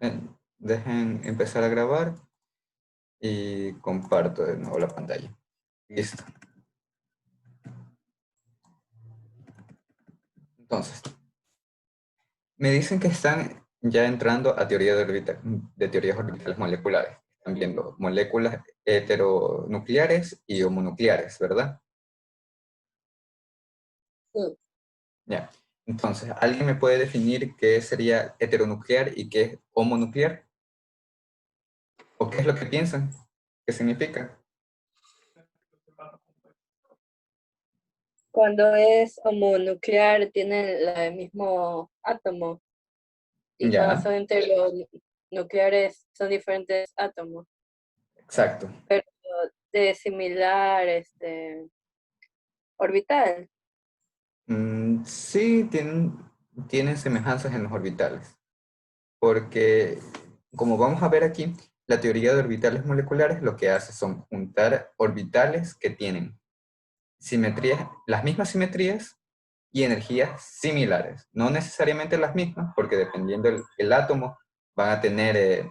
Eh, Dejen empezar a grabar y comparto de nuevo la pantalla. Listo. Entonces, me dicen que están ya entrando a teoría de teorías orbitales moleculares. Están viendo moléculas heteronucleares y homonucleares, ¿verdad? Sí. Ya. Entonces, ¿alguien me puede definir qué sería heteronuclear y qué es homonuclear? ¿O qué es lo que piensan? ¿Qué significa? Cuando es homonuclear tienen el mismo átomo y cuando Ya, son nucleares son diferentes átomos, exacto. pero de similar orbital. Sí, tienen semejanzas en los orbitales, porque como vamos a ver aquí, la teoría de orbitales moleculares lo que hace son juntar orbitales que tienen simetrías, las mismas simetrías y energías similares. No necesariamente las mismas, porque dependiendo el átomo van a tener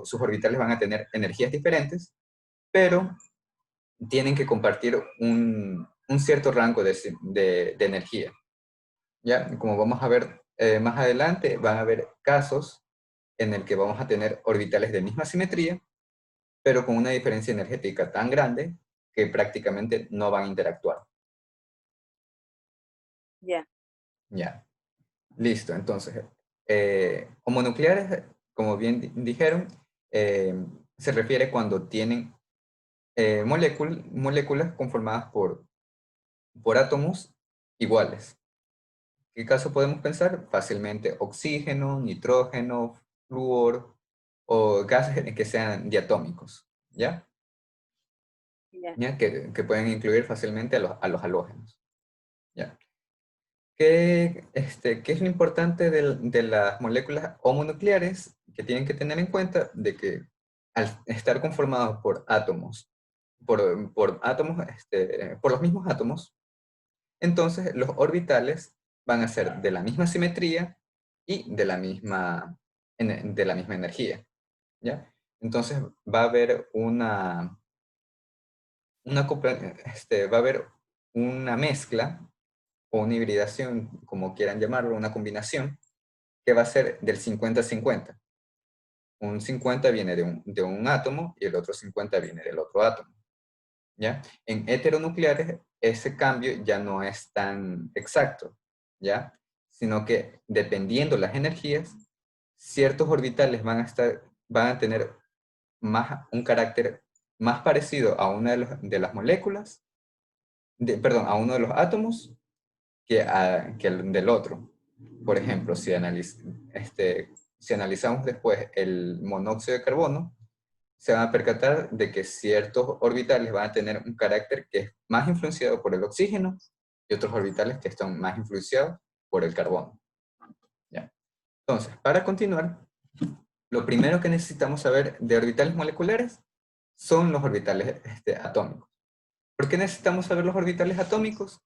sus orbitales van a tener energías diferentes, pero tienen que compartir un cierto rango de energía. ¿Ya? Como vamos a ver más adelante, van a haber casos en el que vamos a tener orbitales de misma simetría, pero con una diferencia energética tan grande que prácticamente no van a interactuar. Ya. Ya, listo. Entonces, homonucleares, como bien dijeron, eh, se refiere cuando tienen moléculas conformadas por átomos iguales. ¿Qué caso podemos pensar? Fácilmente oxígeno, nitrógeno, flúor o gases que sean diatómicos, ¿ya? Ya. ¿Ya? Que pueden incluir fácilmente a los halógenos, ¿ya? ¿Qué es lo importante de las moléculas homonucleares que tienen que tener en cuenta? De que al estar conformados por átomos, por átomos, por los mismos átomos, entonces los orbitales van a ser de la misma simetría y de la misma energía, ¿ya? Entonces va a haber va a haber una mezcla o una hibridación, como quieran llamarlo, una combinación, que va a ser del 50-50. Un 50 viene de un átomo y el otro 50 viene del otro átomo, ¿ya? En heteronucleares ese cambio ya no es tan exacto, ¿ya? Sino que dependiendo las energías, ciertos orbitales van a tener un carácter más parecido a una de las moléculas, perdón, a uno de los átomos que el del otro. Por ejemplo, si analizamos después el monóxido de carbono, se van a percatar de que ciertos orbitales van a tener un carácter que es más influenciado por el oxígeno y otros orbitales que están más influenciados por el carbono. ¿Ya? Entonces, para continuar, lo primero que necesitamos saber de orbitales moleculares son los orbitales atómicos. ¿Por qué necesitamos saber los orbitales atómicos?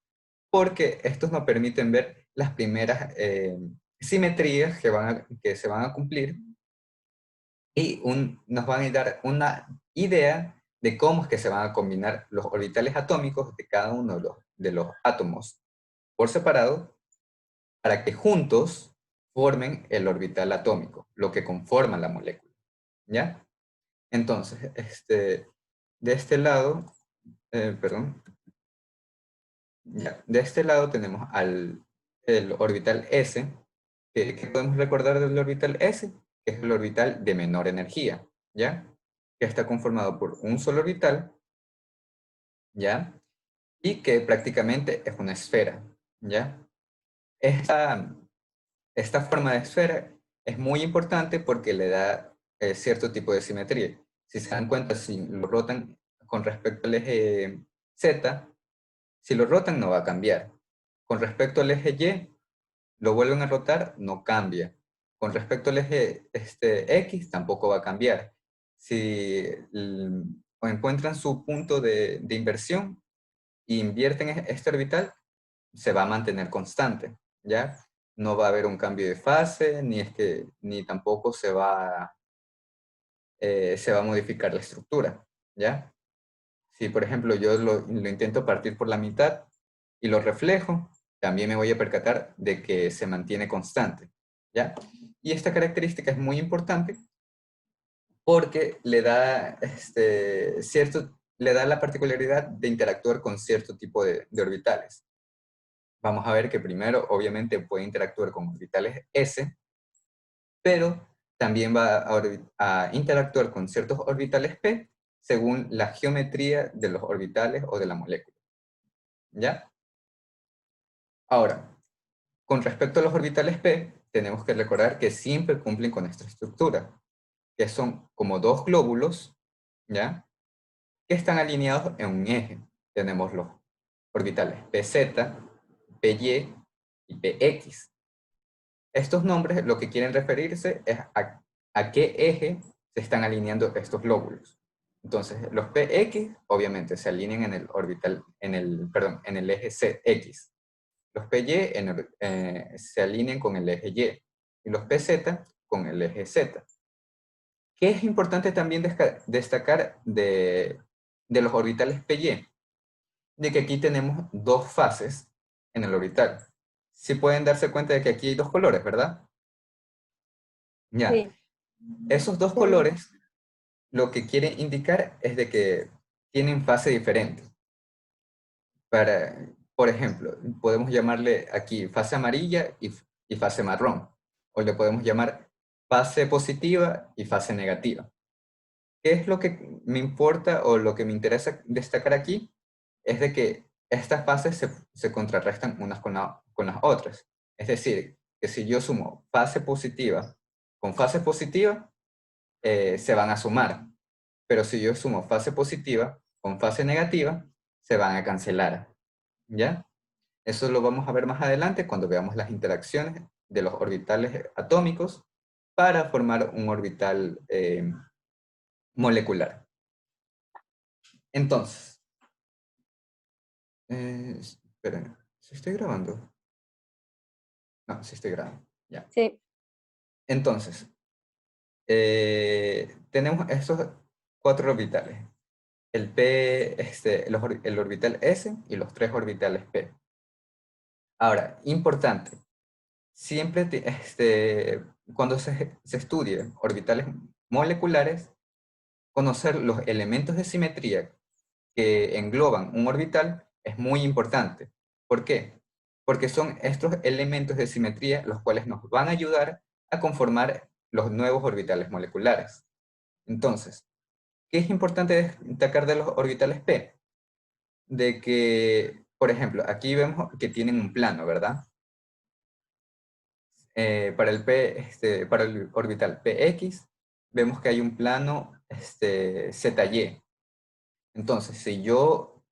Porque estos nos permiten ver las primeras simetrías que se van a cumplir y nos van a dar una idea de cómo es que se van a combinar los orbitales atómicos de cada uno de los átomos por separado para que juntos formen el orbital atómico, lo que conforma la molécula. ¿Ya? Entonces, de este lado, perdón, ya, de este lado tenemos el orbital S. ¿Qué podemos recordar del orbital S? Que es el orbital de menor energía, ¿ya? Que está conformado por un solo orbital, ¿ya? Y que prácticamente es una esfera, ¿ya? Esta, esta forma de esfera es muy importante porque le da cierto tipo de simetría. Si se dan cuenta, si lo rotan con respecto al eje Z, si lo rotan no va a cambiar. Con respecto al eje Y, lo vuelven a rotar, no cambia. Con respecto al eje X, tampoco va a cambiar. Si encuentran su punto de inversión e invierten este orbital, se va a mantener constante, ¿ya? no va a haber un cambio de fase, ni tampoco se va a modificar la estructura, ¿ya? Si, por ejemplo, yo lo intento partir por la mitad y lo reflejo, también me voy a percatar de que se mantiene constante, ¿ya? Y esta característica es muy importante porque le da la particularidad de interactuar con cierto tipo de orbitales. Vamos a ver que primero, obviamente, puede interactuar con orbitales S, pero también va a interactuar con ciertos orbitales P según la geometría de los orbitales o de la molécula, ¿ya? Ahora, con respecto a los orbitales P, tenemos que recordar que siempre cumplen con esta estructura, que son como dos glóbulos, ¿ya? Que están alineados en un eje. Tenemos los orbitales PZ, PY y PX. Estos nombres lo que quieren referirse es a qué eje se están alineando estos glóbulos. Entonces, los PX obviamente se alinean en el orbital, en el eje CX. Los PY se alinean con el eje Y y los PZ con el eje Z. ¿Qué es importante también destacar de los orbitales PY? De que aquí tenemos dos fases en el orbital. Sí pueden darse cuenta de que aquí hay dos colores, ¿verdad? Ya. Sí, Esos dos colores lo que quieren indicar es de que tienen fase diferente. Por ejemplo, podemos llamarle aquí fase amarilla y fase marrón. O le podemos llamar fase positiva y fase negativa. ¿Qué es lo que me importa o lo que me interesa destacar aquí? Es de que estas fases se contrarrestan unas con las otras. Es decir, que si yo sumo fase positiva con fase positiva, se van a sumar. Pero si yo sumo fase positiva con fase negativa, se van a cancelar. ¿Ya? Eso lo vamos a ver más adelante cuando veamos las interacciones de los orbitales atómicos para formar un orbital molecular. Entonces, esperen, ¿sí estoy grabando? No, sí estoy grabando. Ya. sí, Entonces, tenemos estos cuatro orbitales. El orbital S y los tres orbitales P. Ahora, importante, siempre cuando se estudie orbitales moleculares, conocer los elementos de simetría que engloban un orbital es muy importante. ¿Por qué? Porque son estos elementos de simetría los cuales nos van a ayudar a conformar los nuevos orbitales moleculares. Entonces, ¿qué es importante destacar de los orbitales P? De que, por ejemplo, aquí vemos que tienen un plano, ¿verdad? Para el orbital PX, vemos que hay un plano ZY. Entonces, si yo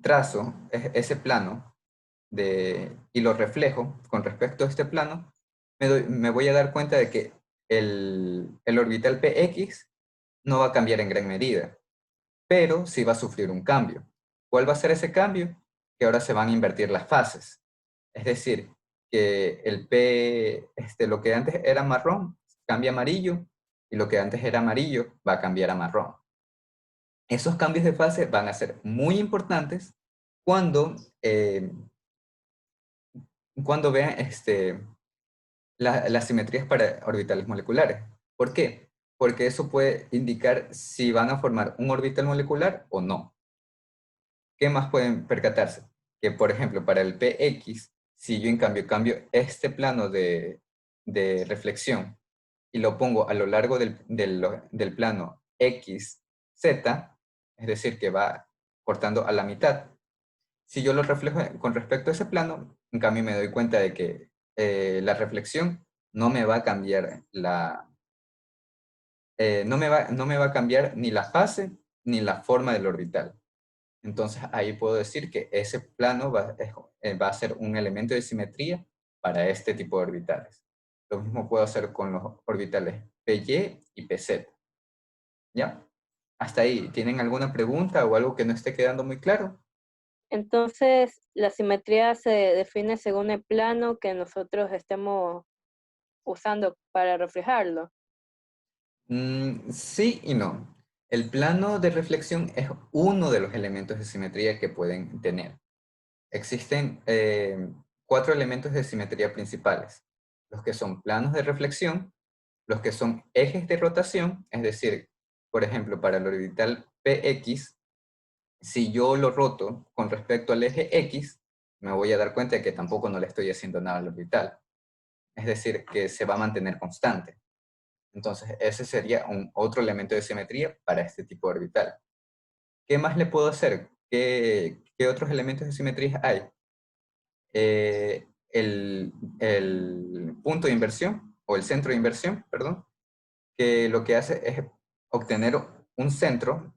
trazo ese plano y lo reflejo con respecto a este plano, me voy a dar cuenta de que el orbital PX no va a cambiar en gran medida, pero sí va a sufrir un cambio. ¿Cuál va a ser ese cambio? Que ahora se van a invertir las fases. Es decir, que lo que antes era marrón cambia a amarillo y lo que antes era amarillo va a cambiar a marrón. Esos cambios de fase van a ser muy importantes cuando, eh, cuando vean las simetrías para orbitales moleculares. ¿Por qué? Porque eso puede indicar si van a formar un orbital molecular o no. ¿Qué más pueden percatarse? Que, por ejemplo, para el PX, si yo en cambio este plano de reflexión y lo pongo a lo largo del plano XZ, es decir, que va cortando a la mitad, si yo lo reflejo con respecto a ese plano, en cambio me doy cuenta de que la reflexión no me va a cambiar no me va a cambiar ni la fase ni la forma del orbital. Entonces ahí puedo decir que ese plano va a ser un elemento de simetría para este tipo de orbitales. Lo mismo puedo hacer con los orbitales PY y PZ. ¿Ya? Hasta ahí, ¿tienen alguna pregunta o algo que no esté quedando muy claro? Entonces, la simetría se define según el plano que nosotros estemos usando para reflejarlo. Sí y no. El plano de reflexión es uno de los elementos de simetría que pueden tener. Existen 4 elementos de simetría principales, los que son planos de reflexión, los que son ejes de rotación, es decir, por ejemplo, para el orbital PX, si yo lo roto con respecto al eje X, me voy a dar cuenta de que tampoco no le estoy haciendo nada al orbital. Es decir, que se va a mantener constante. Entonces, ese sería otro elemento de simetría para este tipo de orbital. ¿Qué más le puedo hacer? ¿Qué otros elementos de simetría hay? El punto de inversión, o el centro de inversión, perdón, que lo que hace es obtener un centro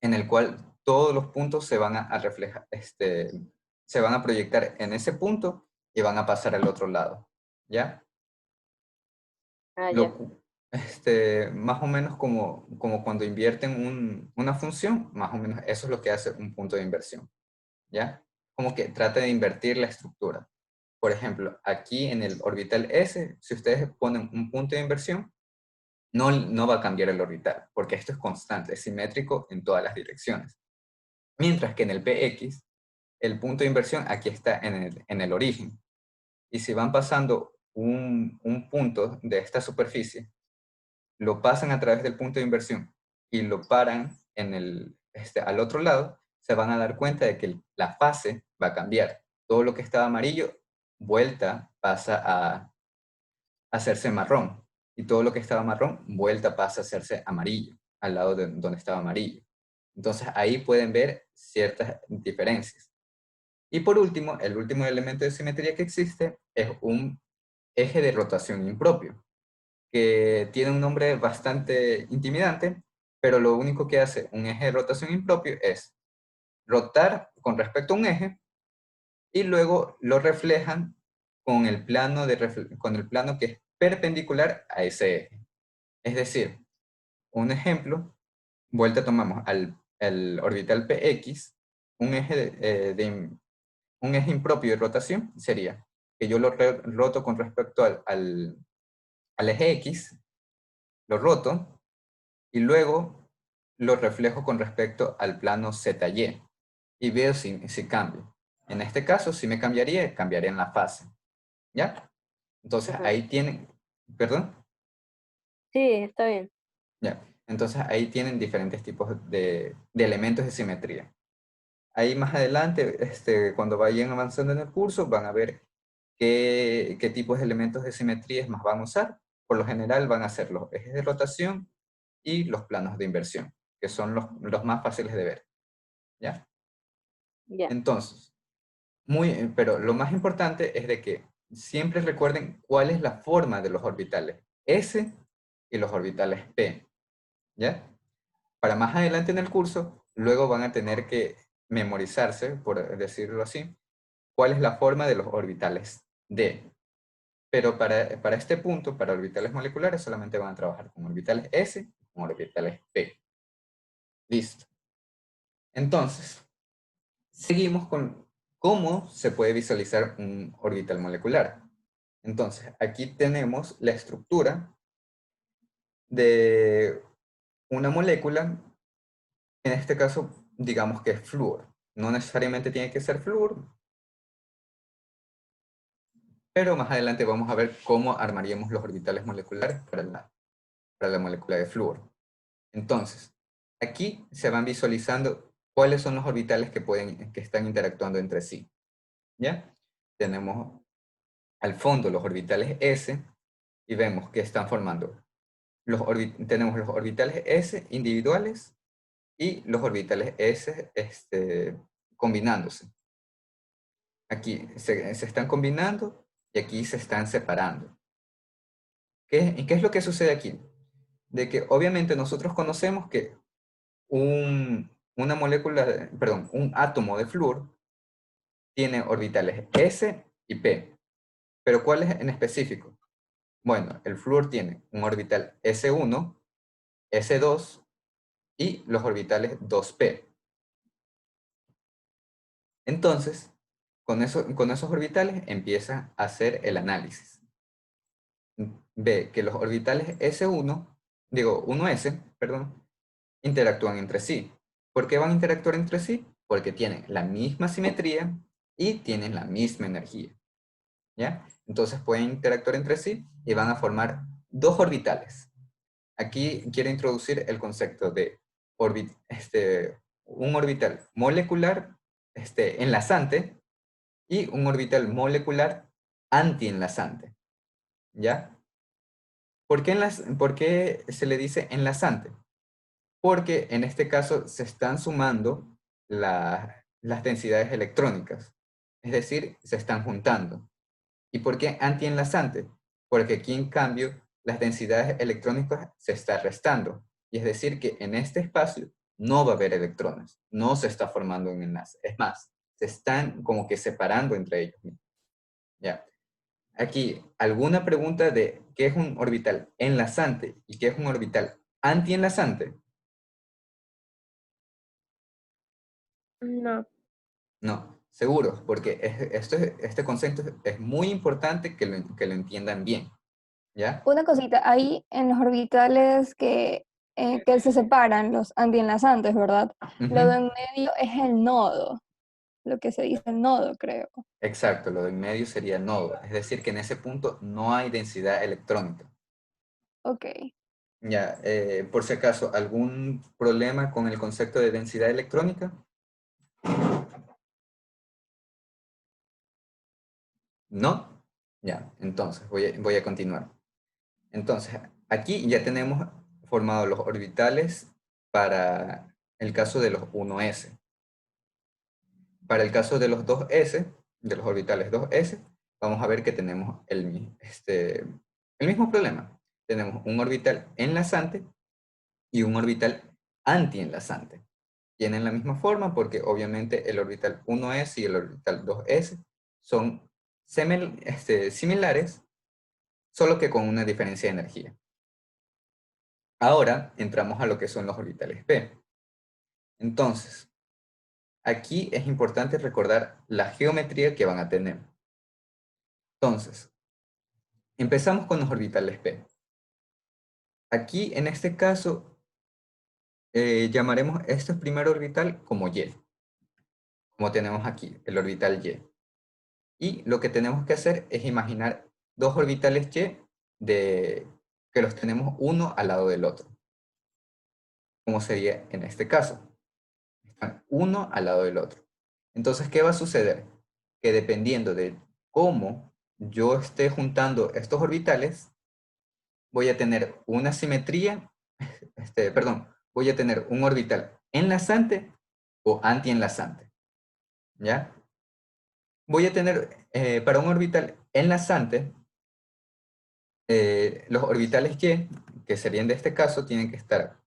en el cual todos los puntos se van a reflejar, se van a proyectar en ese punto y van a pasar al otro lado, ¿ya? Ah, ya. Más o menos como cuando invierten una función, más o menos eso es lo que hace un punto de inversión, ¿ya? Como que trata de invertir la estructura. Por ejemplo, aquí en el orbital S, si ustedes ponen un punto de inversión, no va a cambiar el orbital, porque esto es constante, es simétrico en todas las direcciones. Mientras que en el PX, el punto de inversión aquí está en el origen. Y si van pasando un punto de esta superficie, lo pasan a través del punto de inversión y lo paran al otro lado, se van a dar cuenta de que la fase va a cambiar. Todo lo que estaba amarillo, vuelta, pasa a hacerse marrón. Y todo lo que estaba marrón, vuelta, pasa a hacerse amarillo, al lado de donde estaba amarillo. Entonces ahí pueden ver ciertas diferencias. Y por último, el último elemento de simetría que existe es un eje de rotación impropio, que tiene un nombre bastante intimidante, pero lo único que hace un eje de rotación impropio es rotar con respecto a un eje y luego lo reflejan con el con el plano que es perpendicular a ese eje. Es decir, un ejemplo, vuelta tomamos al orbital PX, un eje un eje impropio de rotación sería que yo lo roto con respecto al eje X, lo roto, y luego lo reflejo con respecto al plano ZY y veo si cambia. En este caso, si me cambiaría en la fase. ¿Ya? Entonces Ajá. ahí tienen, perdón, Sí, está bien. ya. Entonces ahí tienen diferentes tipos de elementos de simetría. Ahí más adelante, cuando vayan avanzando en el curso, van a ver qué tipos de elementos de simetría más van a usar. Por lo general van a ser los ejes de rotación y los planos de inversión, que son los más fáciles de ver. ¿Ya? Ya, Entonces, pero lo más importante es de que siempre recuerden cuál es la forma de los orbitales S y los orbitales P. ¿Ya? Para más adelante en el curso, luego van a tener que memorizarse, por decirlo así, cuál es la forma de los orbitales D. Pero para este punto, para orbitales moleculares, solamente van a trabajar con orbitales S y con orbitales P. Listo. Entonces, seguimos con cómo se puede visualizar un orbital molecular. Entonces, aquí tenemos la estructura de una molécula, en este caso, digamos que es flúor. No necesariamente tiene que ser flúor, pero más adelante vamos a ver cómo armaríamos los orbitales moleculares para la molécula de flúor. Entonces, aquí se van visualizando cuáles son los orbitales que están interactuando entre sí. ¿Ya? Tenemos al fondo los orbitales S y vemos que están formando, tenemos los orbitales S individuales y los orbitales S combinándose. Aquí se están combinando y aquí se están separando. ¿Y qué es lo que sucede aquí? De que obviamente nosotros conocemos que una molécula, perdón, un átomo de flúor tiene orbitales S y P. ¿Pero cuáles en específico? Bueno, el flúor tiene un orbital S1, S2 y los orbitales 2p. Entonces, con esos orbitales empieza a hacer el análisis. Ve que los orbitales uno s perdón, interactúan entre sí. ¿Por qué van a interactuar entre sí? Porque tienen la misma simetría y tienen la misma energía. ¿Ya? Entonces pueden interactuar entre sí y van a formar dos orbitales. Aquí quiero introducir el concepto de un orbital molecular enlazante y un orbital molecular antienlazante. ¿Ya? ¿Por qué se le dice enlazante? Porque en este caso se están sumando las densidades electrónicas, es decir, se están juntando. ¿Y por qué antienlazante? Porque aquí en cambio las densidades electrónicas se están restando, y es decir que en este espacio no va a haber electrones, no se está formando un enlace, es más, se están como que separando entre ellos mismos. ¿Ya? Aquí, ¿alguna pregunta de qué es un orbital enlazante y qué es un orbital antienlazante? No. No, seguro, porque este concepto es muy importante que lo entiendan bien, ¿ya? Una cosita, hay en los orbitales que se separan, los antienlazantes, ¿verdad? Lo de Ujú. en medio es el nodo, lo que se dice el nodo, creo. Exacto, lo de en medio sería nodo, es decir, que en ese punto no hay densidad electrónica. Ok. Ya, por si acaso, ¿algún problema con el concepto de densidad electrónica? ¿No? Ya, entonces voy a continuar. Entonces, aquí ya tenemos formados los orbitales para el caso de los 1s. Para el caso de los 2s, de los orbitales 2s, vamos a ver que tenemos el mismo problema. Tenemos un orbital enlazante y un orbital antienlazante. Tienen la misma forma porque obviamente el orbital 1s y el orbital 2s son similares, solo que con una diferencia de energía. Ahora entramos a lo que son los orbitales p. Entonces, aquí es importante recordar la geometría que van a tener. Entonces, empezamos con los orbitales p. Aquí, en este caso, llamaremos este primer orbital como y, como tenemos aquí, el orbital y. Y lo que tenemos que hacer es imaginar dos orbitales y que los tenemos uno al lado del otro, como sería en este caso. Están uno al lado del otro. Entonces, ¿qué va a suceder? Que dependiendo de cómo yo esté juntando estos orbitales, voy a tener una simetría, voy a tener un orbital enlazante o antienlazante, ¿ya? Voy a tener, para un orbital enlazante, los orbitales y, que serían de este caso, tienen que estar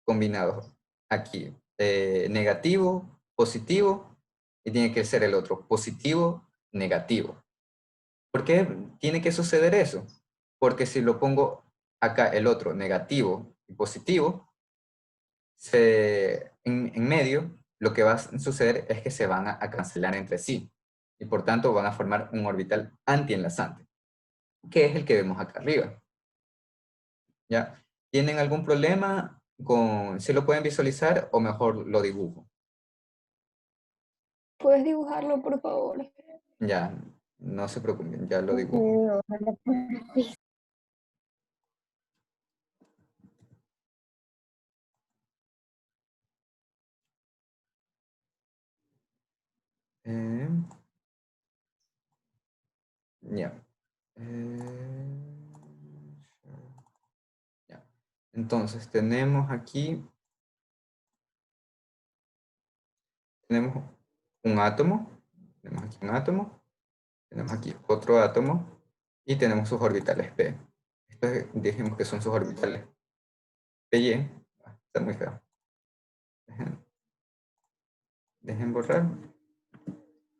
combinados aquí, negativo, positivo, y tiene que ser el otro, positivo, negativo. ¿Por qué tiene que suceder eso? Porque si lo pongo acá el otro, negativo y positivo, en medio, lo que va a suceder es que se van a cancelar entre sí, y por tanto van a formar un orbital antienlazante, que es el que vemos acá arriba. ¿Ya? ¿Tienen algún problema con si lo pueden visualizar o mejor lo dibujo? ¿Puedes dibujarlo, por favor? Ya, no se preocupen, ya lo dibujo. Ojalá fuera así. Eh, ya. Eh, ya. Entonces, tenemos un átomo, tenemos aquí un átomo, tenemos aquí otro átomo y tenemos sus orbitales p. Estos dijimos que son sus orbitales py. Está muy feo. Dejen, dejen borrar.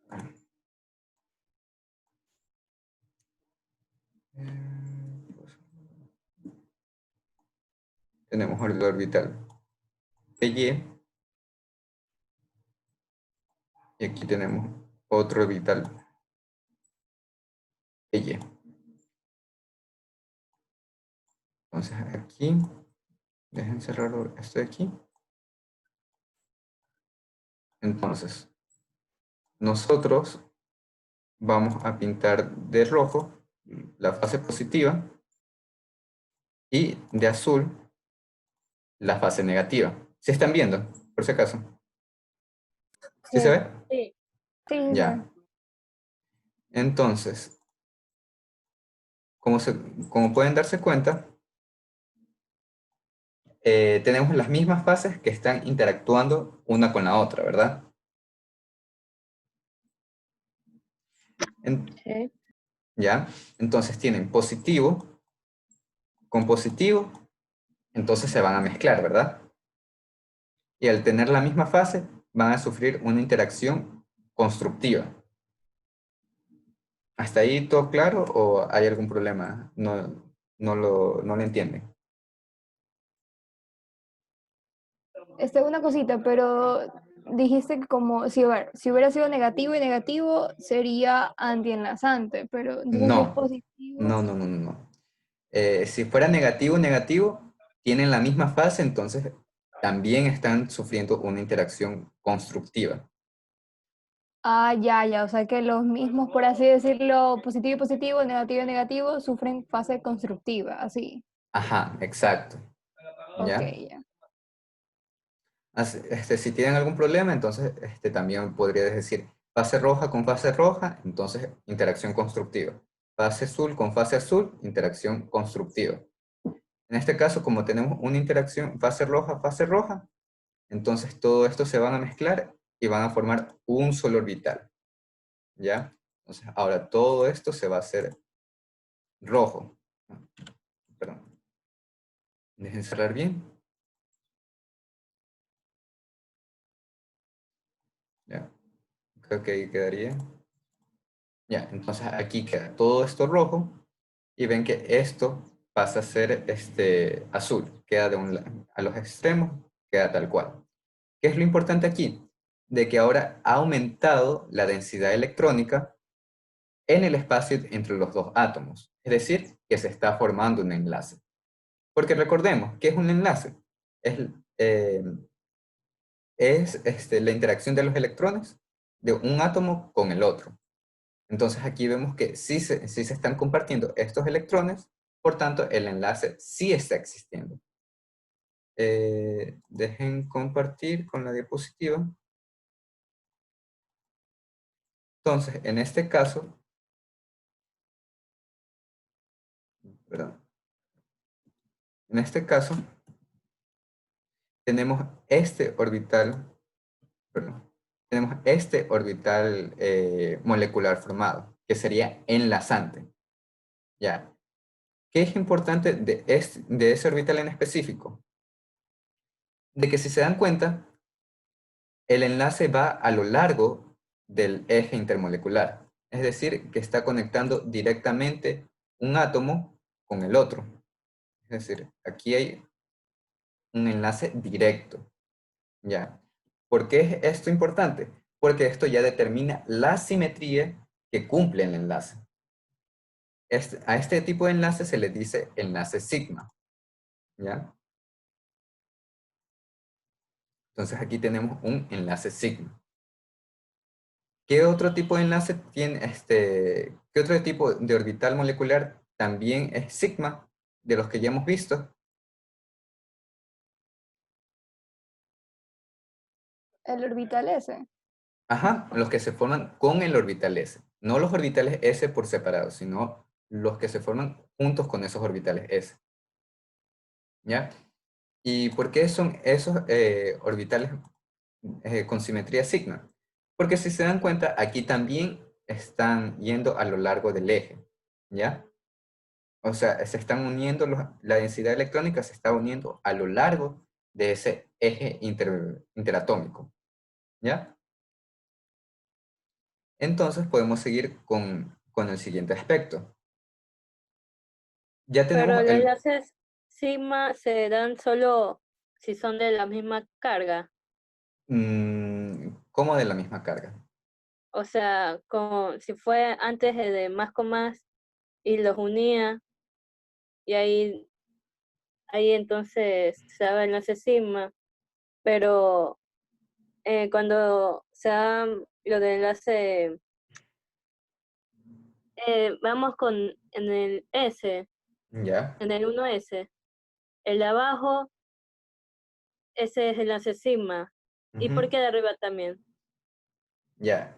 Pues, tenemos el orbital py Y aquí tenemos otro orbital Y. Entonces aquí, dejen cerrar esto de aquí. Entonces, nosotros vamos a pintar de rojo la fase positiva y de azul la fase negativa. ¿Sí están viendo, por si acaso? ¿Sí se Sí, ve? Sí. sí, sí, se ve. Ya. Entonces, como, como pueden darse cuenta, tenemos las mismas fases que están interactuando una con la otra, ¿verdad? Sí. ¿Ya? Entonces tienen positivo con positivo, entonces se van a mezclar, ¿verdad? Y al tener la misma fase, van a sufrir una interacción constructiva. ¿Hasta ahí todo claro o hay algún problema? No lo entienden. Una cosita, pero dijiste que como si hubiera sido negativo y negativo sería antienlazante, pero entonces si es No, positivo, no. Si fuera negativo, negativo, tienen la misma fase, entonces también están sufriendo una interacción constructiva. ya, o sea que los mismos, por así decirlo, positivo y positivo, negativo y negativo, sufren fase constructiva, así. Ajá, exacto. Ok, ¿Ya? ya. Si tienen algún problema, entonces también podrías decir fase roja con fase roja, entonces interacción constructiva. Fase azul con fase azul, interacción constructiva. En este caso, como tenemos una interacción fase roja, entonces todo esto se van a mezclar y van a formar un solo orbital. ¿Ya? Entonces, ahora todo esto se va a hacer rojo. Perdón. Dejen cerrar bien. ¿Ya? Creo que ahí quedaría. Ya, entonces aquí queda todo esto rojo y ven que esto pasa a ser azul. Queda a los extremos, queda tal cual. ¿Qué es lo importante aquí? De que ahora ha aumentado la densidad electrónica en el espacio entre los dos átomos. Es decir, que se está formando un enlace. Porque recordemos, ¿qué es un enlace? Es, eh, la interacción de los electrones de un átomo con el otro. Entonces aquí vemos que sí se están compartiendo estos electrones, por tanto el enlace sí está existiendo. Dejen compartir con la diapositiva. Entonces, en este caso, perdón, en este caso tenemos este orbital, perdón, tenemos este orbital molecular formado, que sería enlazante. ¿Ya? ¿Qué es importante de ese orbital en específico? De que si se dan cuenta, el enlace va a lo largo del eje intermolecular. Es decir, que está conectando directamente un átomo con el otro. Es decir, aquí hay un enlace directo. ¿Ya? ¿Por qué es esto importante? Porque esto ya determina la simetría que cumple el enlace. A este tipo de enlace se le dice enlace sigma. ¿Ya? Entonces aquí tenemos un enlace sigma. ¿Qué otro tipo de enlace tiene, qué otro tipo de orbital molecular también es sigma de los que ya hemos visto? El orbital S. Ajá, los que se forman con el orbital S. No los orbitales S por separado, sino los que se forman juntos con esos orbitales S. ¿Ya? ¿Y por qué son esos orbitales con simetría sigma? Porque si se dan cuenta, aquí también están yendo a lo largo del eje. ¿Ya? O sea, se están uniendo, la densidad electrónica se está uniendo a lo largo de ese eje interatómico. ¿Ya? Entonces podemos seguir con el siguiente aspecto. Ya Pero tenemos los el... enlaces sigma se dan solo si son de la misma carga. ¿Cómo de la misma carga? O sea, como si fue antes de más con más y los unía y ahí entonces se daba el enlace sigma, pero cuando se da lo del enlace, vamos en el S, ¿Ya? en el 1S, el de abajo, ese es el enlace sigma. ¿Y Ujú. por qué de arriba también? Ya.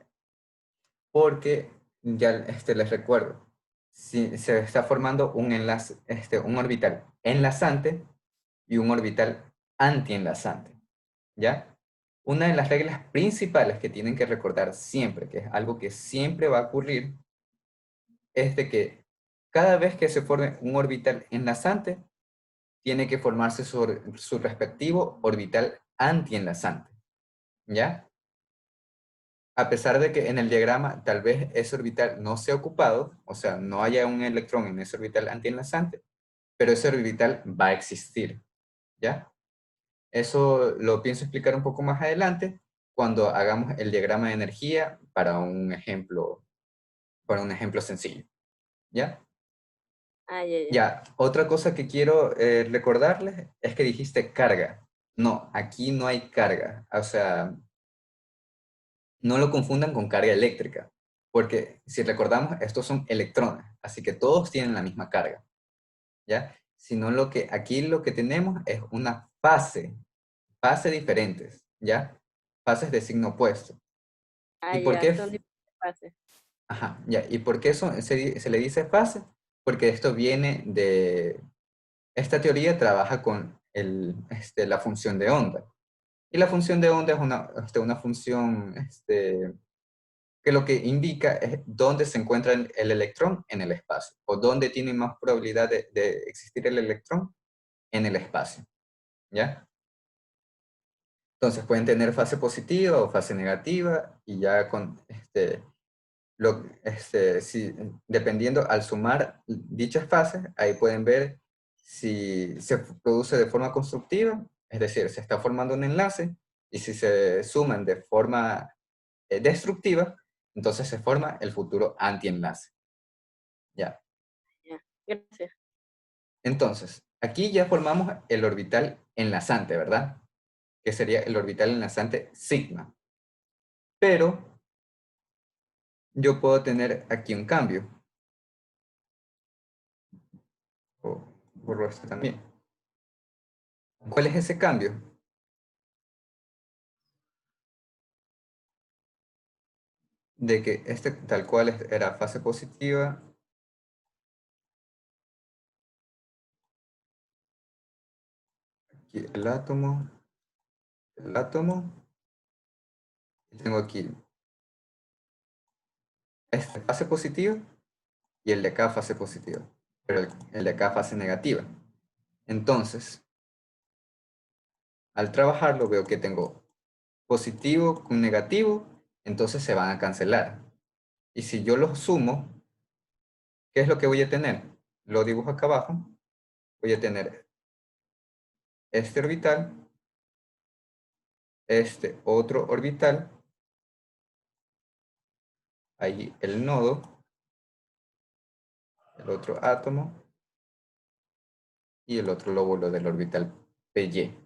Porque ya les recuerdo, si se está formando un enlace, un orbital enlazante y un orbital antienlazante, ¿ya? Una de las reglas principales que tienen que recordar siempre, que es algo que siempre va a ocurrir, es de que cada vez que se forme un orbital enlazante, tiene que formarse su respectivo orbital antienlazante, ¿ya? A pesar de que en el diagrama tal vez ese orbital no sea ocupado, o sea, no haya un electrón en ese orbital antienlazante, pero ese orbital va a existir, ¿ya? Eso lo pienso explicar un poco más adelante cuando hagamos el diagrama de energía para un ejemplo sencillo, ¿ya? Ah, ya, ya. Ya, otra cosa que quiero recordarles es que dijiste carga. No, aquí no hay carga, o sea, no lo confundan con carga eléctrica, porque si recordamos, estos son electrones, así que todos tienen la misma carga, ¿ya? Sino aquí lo que tenemos es una fase diferentes, ¿ya? Fases de signo opuesto. Ah, ¿Y por ya, qué? son diferentes fases. Ajá, ya. ¿Y por qué eso se le dice fase? Porque esto viene de... Esta teoría trabaja con la función de onda. Y la función de onda es una función que lo que indica es dónde se encuentra el electrón en el espacio, o dónde tiene más probabilidad de existir el electrón en el espacio, ¿ya? Entonces pueden tener fase positiva o fase negativa, y ya con dependiendo al sumar dichas fases, ahí pueden ver si se produce de forma constructiva, es decir, se está formando un enlace, y si se suman de forma destructiva, entonces se forma el futuro antienlace. Ya. Ya, gracias. Entonces, aquí ya formamos el orbital enlazante, ¿verdad? Que sería el orbital enlazante sigma. Pero yo puedo tener aquí un cambio. O borro esto también. ¿Cuál es ese cambio? De que tal cual era fase positiva, aquí el átomo, y tengo aquí este fase positiva y el de acá fase positiva, pero el de acá fase negativa. Entonces, al trabajarlo veo que tengo positivo con negativo, entonces se van a cancelar. Y si yo los sumo, ¿qué es lo que voy a tener? Lo dibujo acá abajo. Voy a tener este orbital, este otro orbital, ahí el nodo, el otro átomo y el otro lóbulo del orbital PY.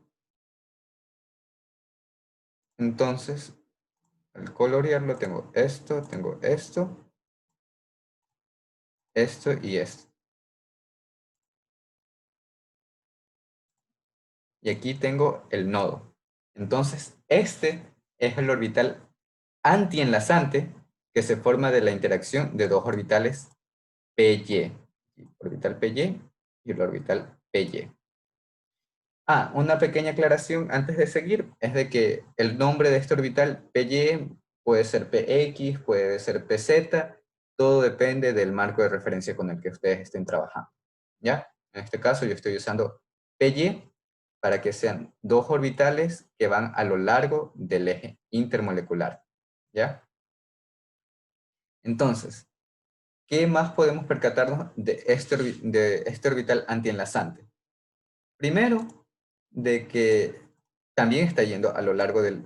Entonces, al colorearlo tengo esto y esto. Y aquí tengo el nodo. Entonces, este es el orbital antienlazante que se forma de la interacción de dos orbitales PY. Orbital PY y el orbital PY. Ah, una pequeña aclaración antes de seguir es de que el nombre de este orbital PY puede ser PX, puede ser PZ, todo depende del marco de referencia con el que ustedes estén trabajando. ¿Ya? En este caso yo estoy usando PY para que sean dos orbitales que van a lo largo del eje intermolecular. ¿Ya? Entonces, ¿qué más podemos percatarnos de este orbital antienlazante? Primero, de que también está yendo a lo largo del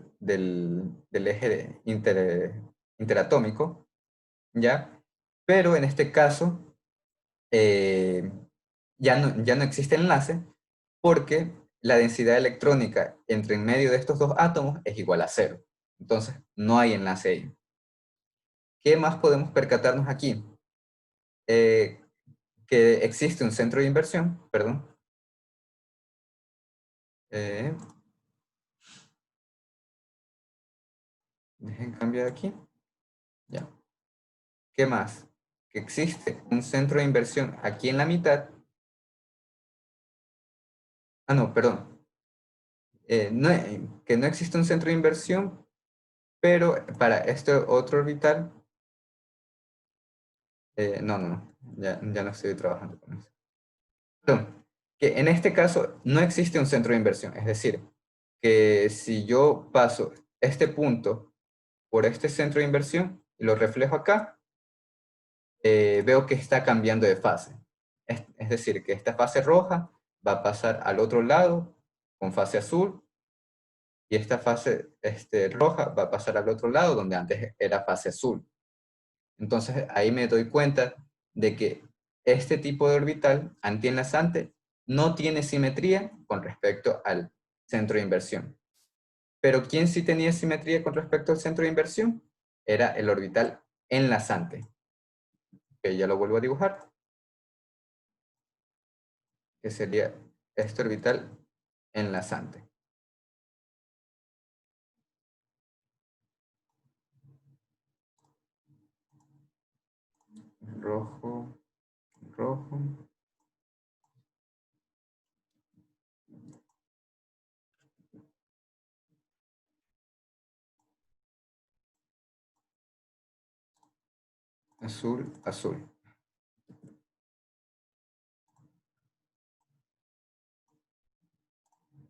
eje interatómico, ¿ya? Pero en este caso ya no existe enlace porque la densidad electrónica entre en medio de estos dos átomos es igual a 0. Entonces, no hay enlace ahí. ¿Qué más podemos percatarnos aquí? Que existe un centro de inversión, perdón. Dejen cambiar aquí. Ya. ¿Qué más? Que existe un centro de inversión aquí en la mitad. Ah, no, perdón. Que no existe un centro de inversión, pero para este otro orbital, no, ya no estoy trabajando con eso. Perdón, que en este caso no existe un centro de inversión, es decir, que si yo paso este punto por este centro de inversión y lo reflejo acá, veo que está cambiando de fase. Es decir, que esta fase roja va a pasar al otro lado con fase azul y esta fase roja va a pasar al otro lado donde antes era fase azul. Entonces ahí me doy cuenta de que este tipo de orbital antienlazante no tiene simetría con respecto al centro de inversión. Pero ¿quién sí tenía simetría con respecto al centro de inversión? Era el orbital enlazante. Que ya lo vuelvo a dibujar. Que sería este orbital enlazante. Rojo, rojo. Azul, azul.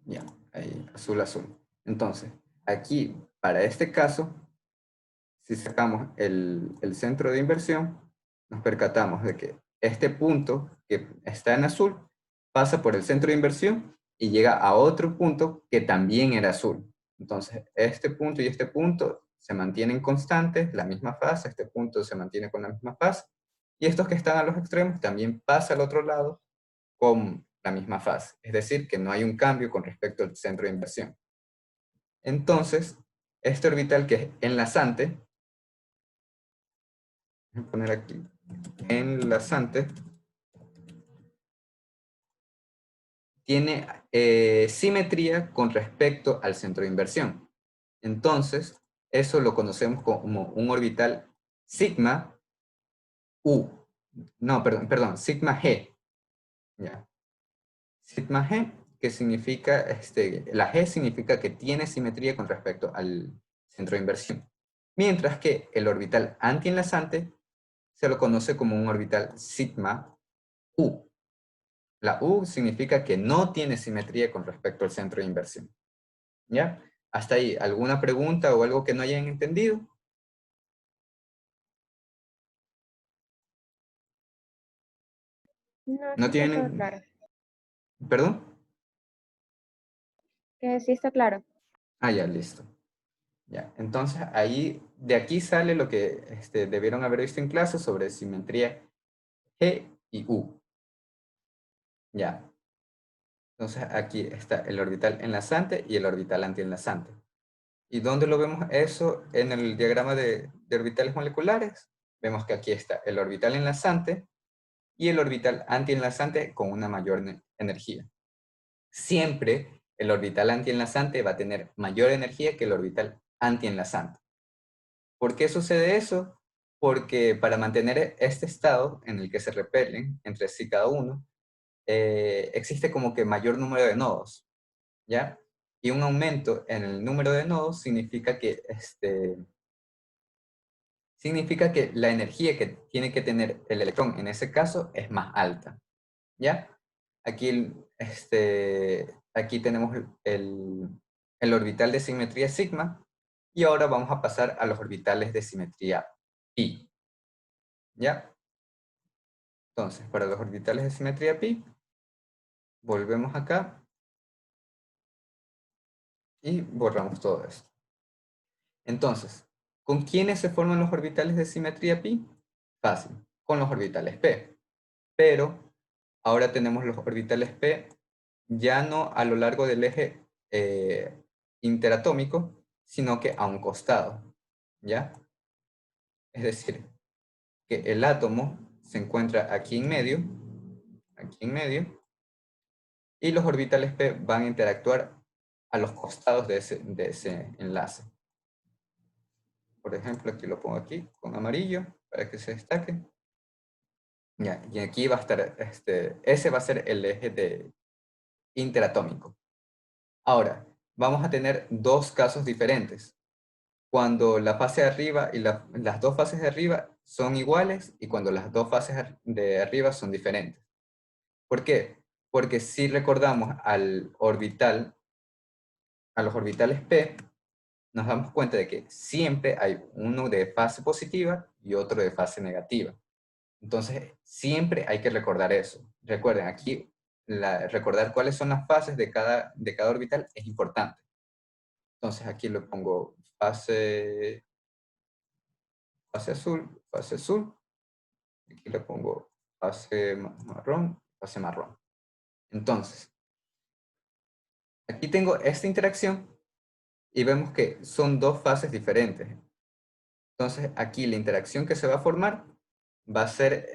Ya, ahí, azul, azul. Entonces, aquí, para este caso, si sacamos el centro de inversión, nos percatamos de que este punto que está en azul pasa por el centro de inversión y llega a otro punto que también era azul. Entonces, este punto y este punto se mantienen constantes, la misma fase, este punto se mantiene con la misma fase, y estos que están a los extremos también pasan al otro lado con la misma fase. Es decir, que no hay un cambio con respecto al centro de inversión. Entonces, este orbital que es enlazante, voy a poner aquí, enlazante, tiene simetría con respecto al centro de inversión. Entonces, eso lo conocemos como un orbital sigma U. No, perdón, sigma G. ¿Ya? Sigma G, que significa, la G significa que tiene simetría con respecto al centro de inversión. Mientras que el orbital antienlazante se lo conoce como un orbital sigma U. La U significa que no tiene simetría con respecto al centro de inversión. ¿Ya? Hasta ahí, ¿alguna pregunta o algo que no hayan entendido? No, ¿No sí está todo tienen? claro. ¿Perdón? Que sí está claro. Ah, ya, listo. Ya, entonces ahí, de aquí sale lo que debieron haber visto en clase sobre simetría G y U. Ya. Entonces aquí está el orbital enlazante y el orbital antienlazante. ¿Y dónde lo vemos eso? En el diagrama de orbitales moleculares. Vemos que aquí está el orbital enlazante y el orbital antienlazante con una mayor energía. Siempre el orbital antienlazante va a tener mayor energía que el orbital antienlazante. ¿Por qué sucede eso? Porque para mantener este estado en el que se repelen entre sí cada uno, existe como que mayor número de nodos, ¿ya? Y un aumento en el número de nodos significa que la energía que tiene que tener el electrón en ese caso es más alta, ¿ya? Aquí, aquí tenemos el orbital de simetría sigma y ahora vamos a pasar a los orbitales de simetría pi, ¿ya? Entonces, para los orbitales de simetría pi, volvemos acá y borramos todo esto. Entonces, ¿Con quiénes se forman los orbitales de simetría pi? Fácil, con los orbitales p. Pero ahora tenemos los orbitales p ya no a lo largo del eje interatómico, sino que a un costado, ¿ya? Es decir, que el átomo se encuentra aquí en medio, y los orbitales p van a interactuar a los costados de ese enlace. Por ejemplo, aquí lo pongo aquí con amarillo para que se destaque. Ya, y aquí va a estar, ese va a ser el eje interatómico. Ahora, vamos a tener dos casos diferentes. Cuando la fase de arriba y las dos fases de arriba son iguales y cuando las dos fases de arriba son diferentes. ¿Por qué? Porque si recordamos a los orbitales p, nos damos cuenta de que siempre hay uno de fase positiva y otro de fase negativa. Entonces, siempre hay que recordar eso. Recuerden, aquí recordar cuáles son las fases de cada orbital es importante. Entonces, aquí le pongo fase azul. Aquí le pongo fase marrón. Entonces, aquí tengo esta interacción y vemos que son dos fases diferentes. Entonces, aquí la interacción que se va a formar va a ser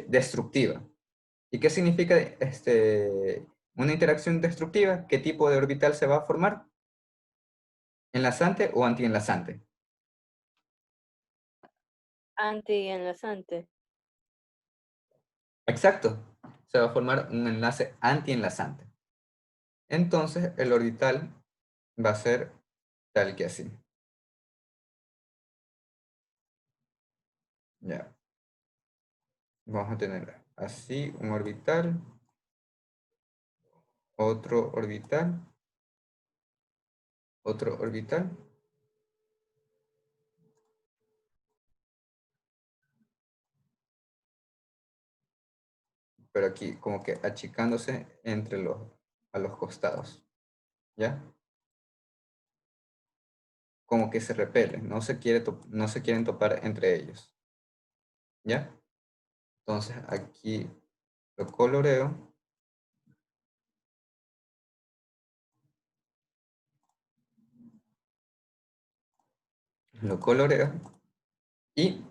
destructiva. ¿Y qué significa una interacción destructiva? ¿Qué tipo de orbital se va a formar? ¿Enlazante o antienlazante? Antienlazante. Exacto. Se va a formar un enlace antienlazante. Entonces, el orbital va a ser tal que así. Ya. Vamos a tener así un orbital, otro orbital, otro orbital. Pero aquí como que achicándose a los costados. ¿Ya? Como que se repelen, no se quieren topar entre ellos. ¿Ya? Entonces aquí lo coloreo. Lo coloreo y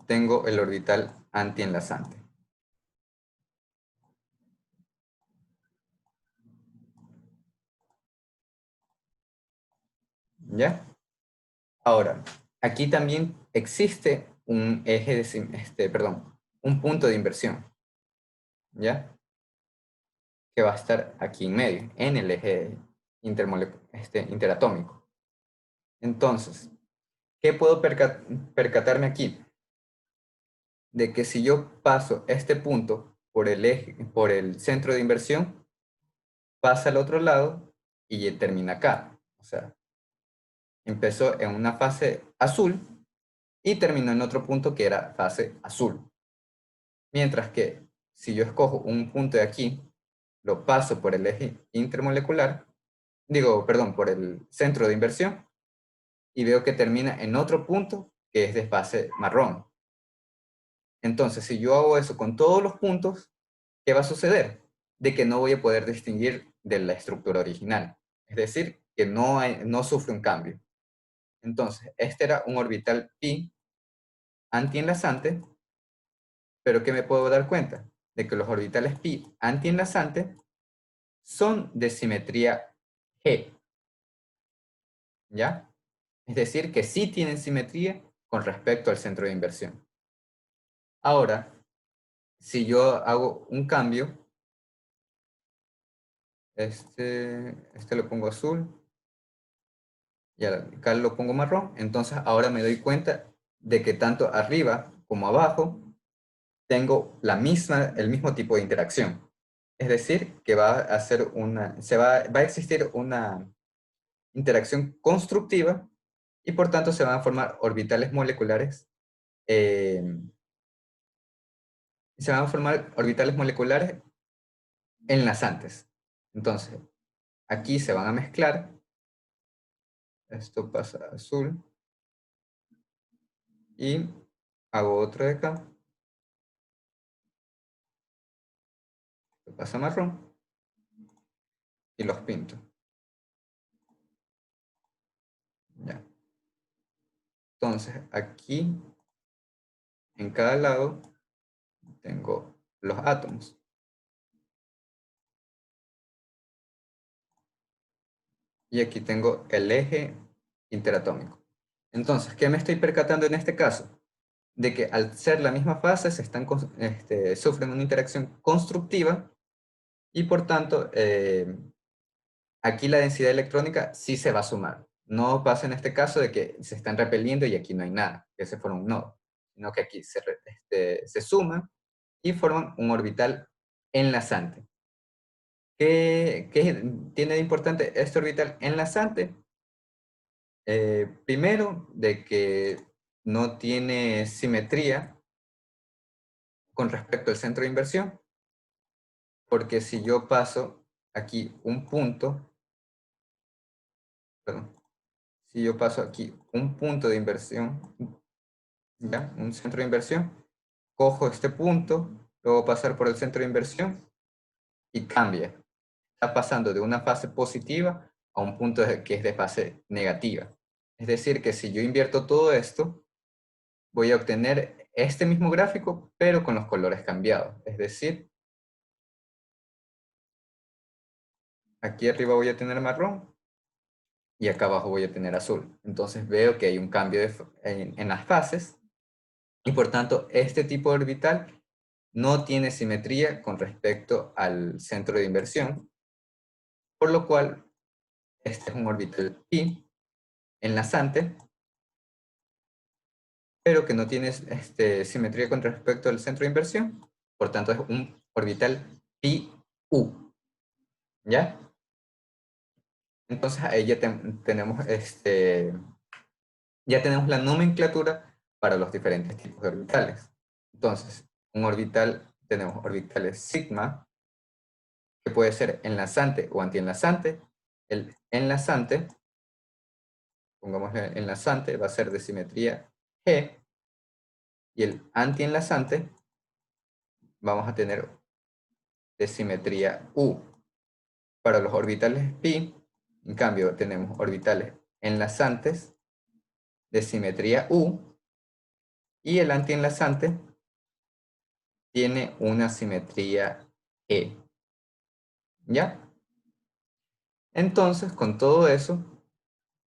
tengo el orbital antienlazante. ¿Ya? Ahora, aquí también existe un eje un punto de inversión. ¿Ya? Que va a estar aquí en medio, en el eje interatómico. Entonces, ¿qué puedo percatarme aquí? De que si yo paso este punto por por el centro de inversión, pasa al otro lado y termina acá. O sea, empezó en una fase azul y terminó en otro punto que era fase azul. Mientras que si yo escojo un punto de aquí, lo paso por el eje intermolecular, por el centro de inversión, y veo que termina en otro punto que es de fase marrón. Entonces, si yo hago eso con todos los puntos, ¿qué va a suceder? De que no voy a poder distinguir de la estructura original. Es decir, que no sufre un cambio. Entonces, este era un orbital pi antienlazante, pero ¿qué me puedo dar cuenta? De que los orbitales pi antienlazante son de simetría G. ¿Ya? Es decir, que sí tienen simetría con respecto al centro de inversión. Ahora, si yo hago un cambio, este lo pongo azul y acá lo pongo marrón, entonces ahora me doy cuenta de que tanto arriba como abajo tengo el mismo tipo de interacción. Es decir, que va a va a existir una interacción constructiva y por tanto se van a formar orbitales moleculares eh, enlazantes. Entonces, aquí se van a mezclar. Esto pasa a azul. Y hago otro de acá. Lo paso a marrón. Y los pinto. Ya. Entonces, aquí, en cada lado, tengo los átomos. Y aquí tengo el eje interatómico. Entonces, ¿qué me estoy percatando en este caso? De que al ser la misma fase, sufren una interacción constructiva y por tanto, aquí la densidad electrónica sí se va a sumar. No pasa en este caso de que se están repeliendo y aquí no hay nada, que se forma un nodo, sino que aquí se suman y forman un orbital enlazante. ¿Qué tiene de importante este orbital enlazante? Primero, de que no tiene simetría con respecto al centro de inversión, porque si yo paso aquí un punto, perdón, si yo paso aquí un punto de inversión, ¿ya? Un centro de inversión, cojo este punto, luego pasar por el centro de inversión y cambia. Está pasando de una fase positiva a un punto que es de fase negativa. Es decir, que si yo invierto todo esto, voy a obtener este mismo gráfico, pero con los colores cambiados. Es decir, aquí arriba voy a tener marrón y acá abajo voy a tener azul. Entonces veo que hay un cambio en las fases y por tanto este tipo de orbital no tiene simetría con respecto al centro de inversión, por lo cual este es un orbital pi enlazante, pero que no tiene simetría con respecto al centro de inversión, por tanto es un orbital pi u, ¿ya? Entonces ahí ya ya tenemos la nomenclatura para los diferentes tipos de orbitales. Entonces, un orbital, tenemos orbitales sigma, que puede ser enlazante o antienlazante. El enlazante, pongámosle enlazante, va a ser de simetría G, y el antienlazante vamos a tener de simetría U. Para los orbitales pi, en cambio, tenemos orbitales enlazantes de simetría U, y el antienlazante tiene una simetría E. ¿Ya? Entonces, con todo eso,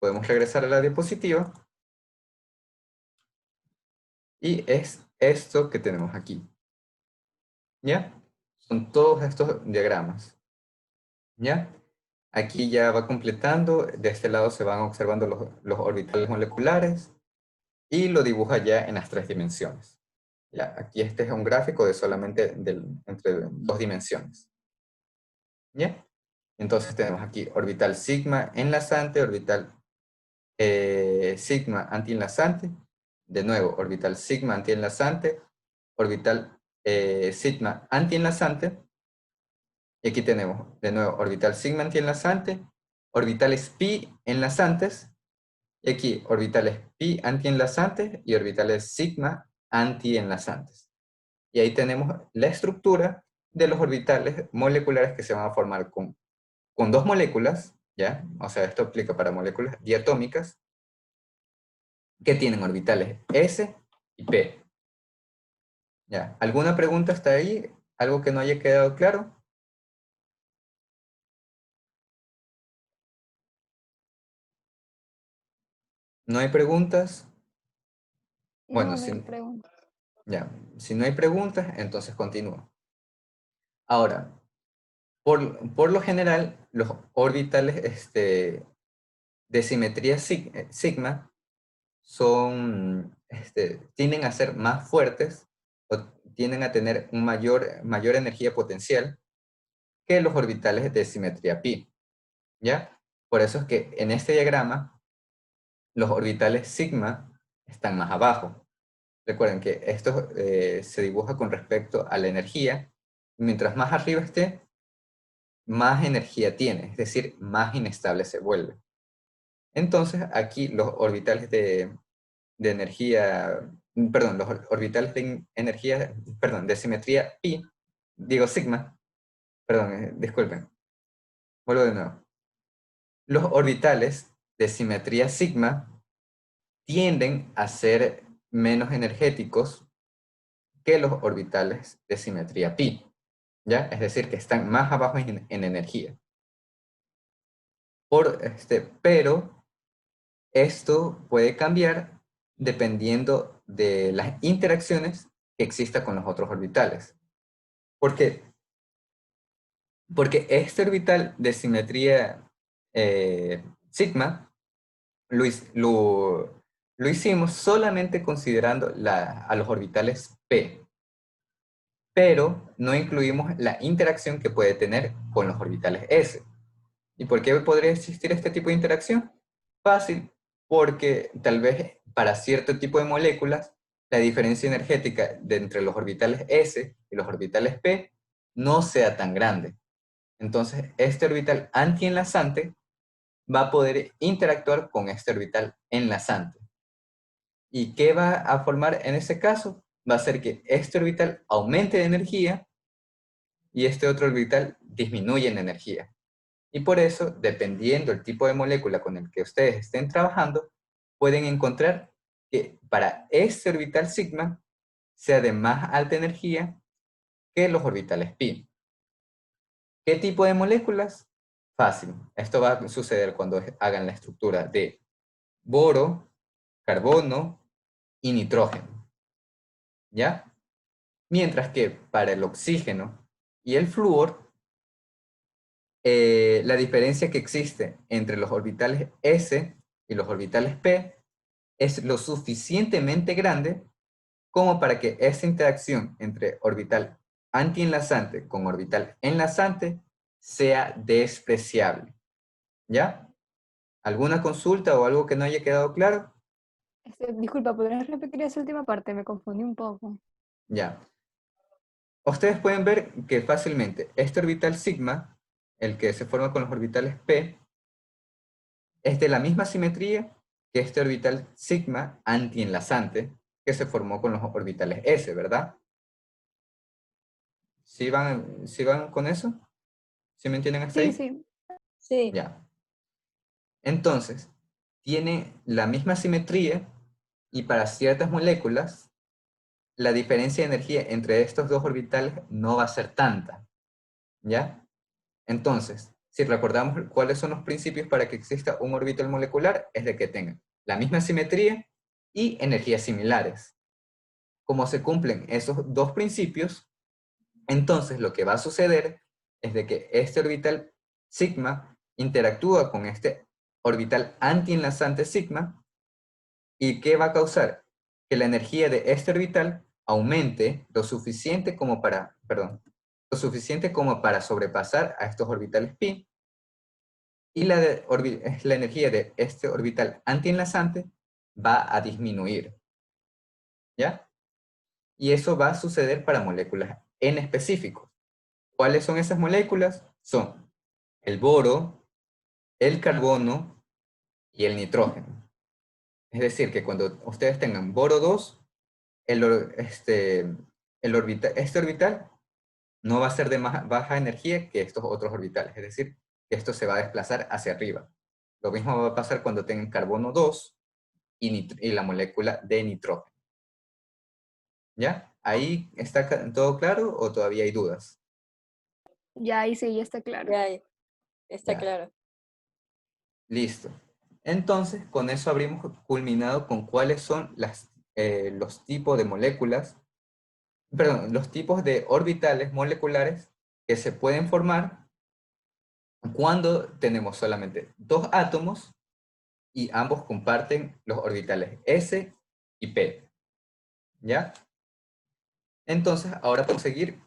podemos regresar a la diapositiva y es esto que tenemos aquí. ¿Ya? Son todos estos diagramas. ¿Ya? Aquí ya va completando, de este lado se van observando los orbitales moleculares y lo dibuja ya en las 3 dimensiones. ¿Ya? Aquí este es un gráfico de solamente entre 2 dimensiones. ¿Ya? Entonces tenemos aquí orbital sigma enlazante, orbital sigma antienlazante, de nuevo orbital sigma antienlazante, orbital sigma antienlazante, y aquí tenemos de nuevo orbital sigma antienlazante, orbitales pi enlazantes, y aquí orbitales pi antienlazantes y orbitales sigma antienlazantes. Y ahí tenemos la estructura de los orbitales moleculares que se van a formar con 2 moléculas, ¿ya? O sea, esto aplica para moléculas diatómicas, que tienen orbitales S y P. ¿Ya? ¿Alguna pregunta hasta ahí? ¿Algo que no haya quedado claro? ¿No hay preguntas? Bueno, No, no hay pregunta. ya, si no hay preguntas, entonces continúo. Ahora, por lo general, los orbitales de simetría sigma tienden a ser más fuertes o tienden a tener mayor energía potencial que los orbitales de simetría pi. ¿Ya? Por eso es que en este diagrama los orbitales sigma están más abajo. Recuerden que esto se dibuja con respecto a la energía. Mientras más arriba esté, más energía tiene, es decir, más inestable se vuelve. Entonces aquí los orbitales de energía, perdón, los orbitales de energía, perdón, de simetría pi, digo sigma, perdón, disculpen, vuelvo de nuevo. Los orbitales de simetría sigma tienden a ser menos energéticos que los orbitales de simetría pi, ¿ya? Es decir, que están más abajo en energía. Pero esto puede cambiar dependiendo de las interacciones que exista con los otros orbitales. ¿Por qué? Porque este orbital de simetría sigma lo hicimos solamente considerando a los orbitales p, pero no incluimos la interacción que puede tener con los orbitales s. ¿Y por qué podría existir este tipo de interacción? Fácil, porque tal vez para cierto tipo de moléculas la diferencia energética entre los orbitales s y los orbitales p no sea tan grande. Entonces, este orbital antienlazante va a poder interactuar con este orbital enlazante. ¿Y qué va a formar en ese caso? Va a hacer que este orbital aumente de energía y este otro orbital disminuye en energía. Y por eso, dependiendo del tipo de molécula con el que ustedes estén trabajando, pueden encontrar que para este orbital sigma sea de más alta energía que los orbitales pi. ¿Qué tipo de moléculas? Fácil. Esto va a suceder cuando hagan la estructura de boro, carbono y nitrógeno. ¿Ya? Mientras que para el oxígeno y el flúor, la diferencia que existe entre los orbitales S y los orbitales P es lo suficientemente grande como para que esta interacción entre orbital antienlazante con orbital enlazante sea despreciable. ¿Ya? ¿Alguna consulta o algo que no haya quedado claro? Disculpa, ¿podrías repetir esa última parte? Me confundí un poco. Ya. Ustedes pueden ver que fácilmente este orbital sigma, el que se forma con los orbitales p, es de la misma simetría que este orbital sigma antienlazante que se formó con los orbitales s, ¿verdad? ¿Sí van con eso? ¿Sí me entienden hasta Sí, ahí? sí. Sí. Ya. Entonces, tiene la misma simetría y para ciertas moléculas, la diferencia de energía entre estos dos orbitales no va a ser tanta. ¿Ya? Entonces, si recordamos cuáles son los principios para que exista un orbital molecular, es de que tengan la misma simetría y energías similares. Como se cumplen esos dos principios, entonces lo que va a suceder es de que este orbital sigma interactúa con este orbital antienlazante sigma, y ¿qué va a causar? Que la energía de este orbital aumente lo suficiente como para, perdón, lo suficiente como para sobrepasar a estos orbitales pi, y la energía de este orbital antienlazante va a disminuir. ¿Ya? Y eso va a suceder para moléculas en específico. ¿Cuáles son esas moléculas? Son el boro, el carbono y el nitrógeno. Es decir, que cuando ustedes tengan boro 2, este orbital no va a ser de más baja energía que estos otros orbitales. Es decir, que esto se va a desplazar hacia arriba. Lo mismo va a pasar cuando tengan carbono 2 y la molécula de nitrógeno. ¿Ya? ¿Ahí está todo claro o todavía hay dudas? Ya ahí sí, ya está claro. Ya, está Ya. claro. Listo. Entonces, con eso habríamos culminado con cuáles son los tipos de moléculas, perdón, los tipos de orbitales moleculares que se pueden formar cuando tenemos solamente dos átomos y ambos comparten los orbitales S y P. ¿Ya? Entonces, ahora podemos seguir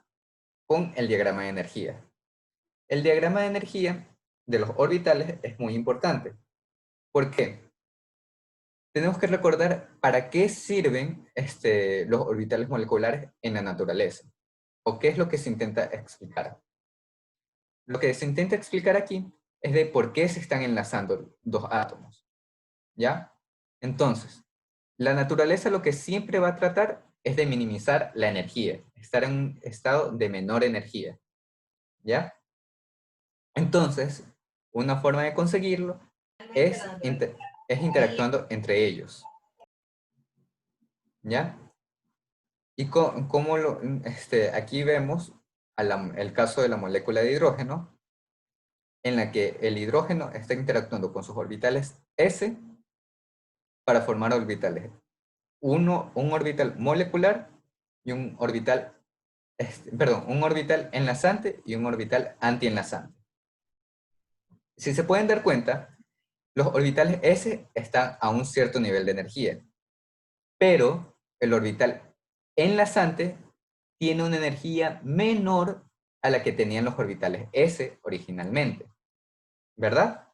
con el diagrama de energía. El diagrama de energía de los orbitales es muy importante. ¿Por qué? Tenemos que recordar para qué sirven los orbitales moleculares en la naturaleza, o qué es lo que se intenta explicar. Lo que se intenta explicar aquí es de por qué se están enlazando dos átomos, ¿ya? Entonces, La naturaleza lo que siempre va a tratar es de minimizar la energía, estar en un estado de menor energía, ¿ya? Entonces, una forma de conseguirlo es, es interactuando entre ellos, ¿ya? Y cómo aquí vemos el caso de la molécula de hidrógeno, en la que el hidrógeno está interactuando con sus orbitales S para formar orbitales. Un orbital molecular y un orbital, un orbital enlazante y un orbital antienlazante. Si se pueden dar cuenta, los orbitales S están a un cierto nivel de energía, pero el orbital enlazante tiene una energía menor a la que tenían los orbitales S originalmente, ¿verdad?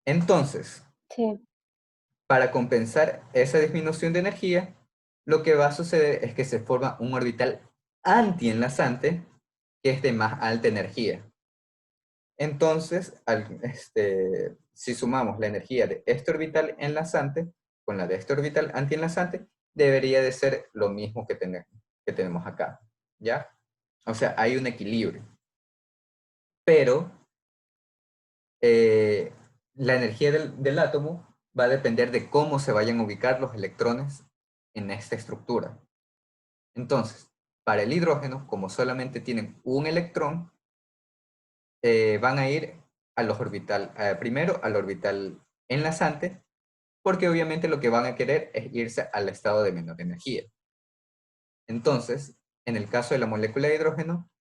Entonces, Sí. para compensar esa disminución de energía, lo que va a suceder es que se forma un orbital antienlazante que es de más alta energía. Entonces, si sumamos la energía de este orbital enlazante con la de este orbital antienlazante, debería de ser lo mismo que tenemos acá, ¿ya? O sea, hay un equilibrio. Pero la energía del átomo va a depender de cómo se vayan a ubicar los electrones en esta estructura. Entonces, para el hidrógeno, como solamente tienen un electrón, van a ir a los primero al orbital enlazante, porque obviamente lo que van a querer es irse al estado de menor energía. Entonces, en el caso de la molécula de hidrógeno,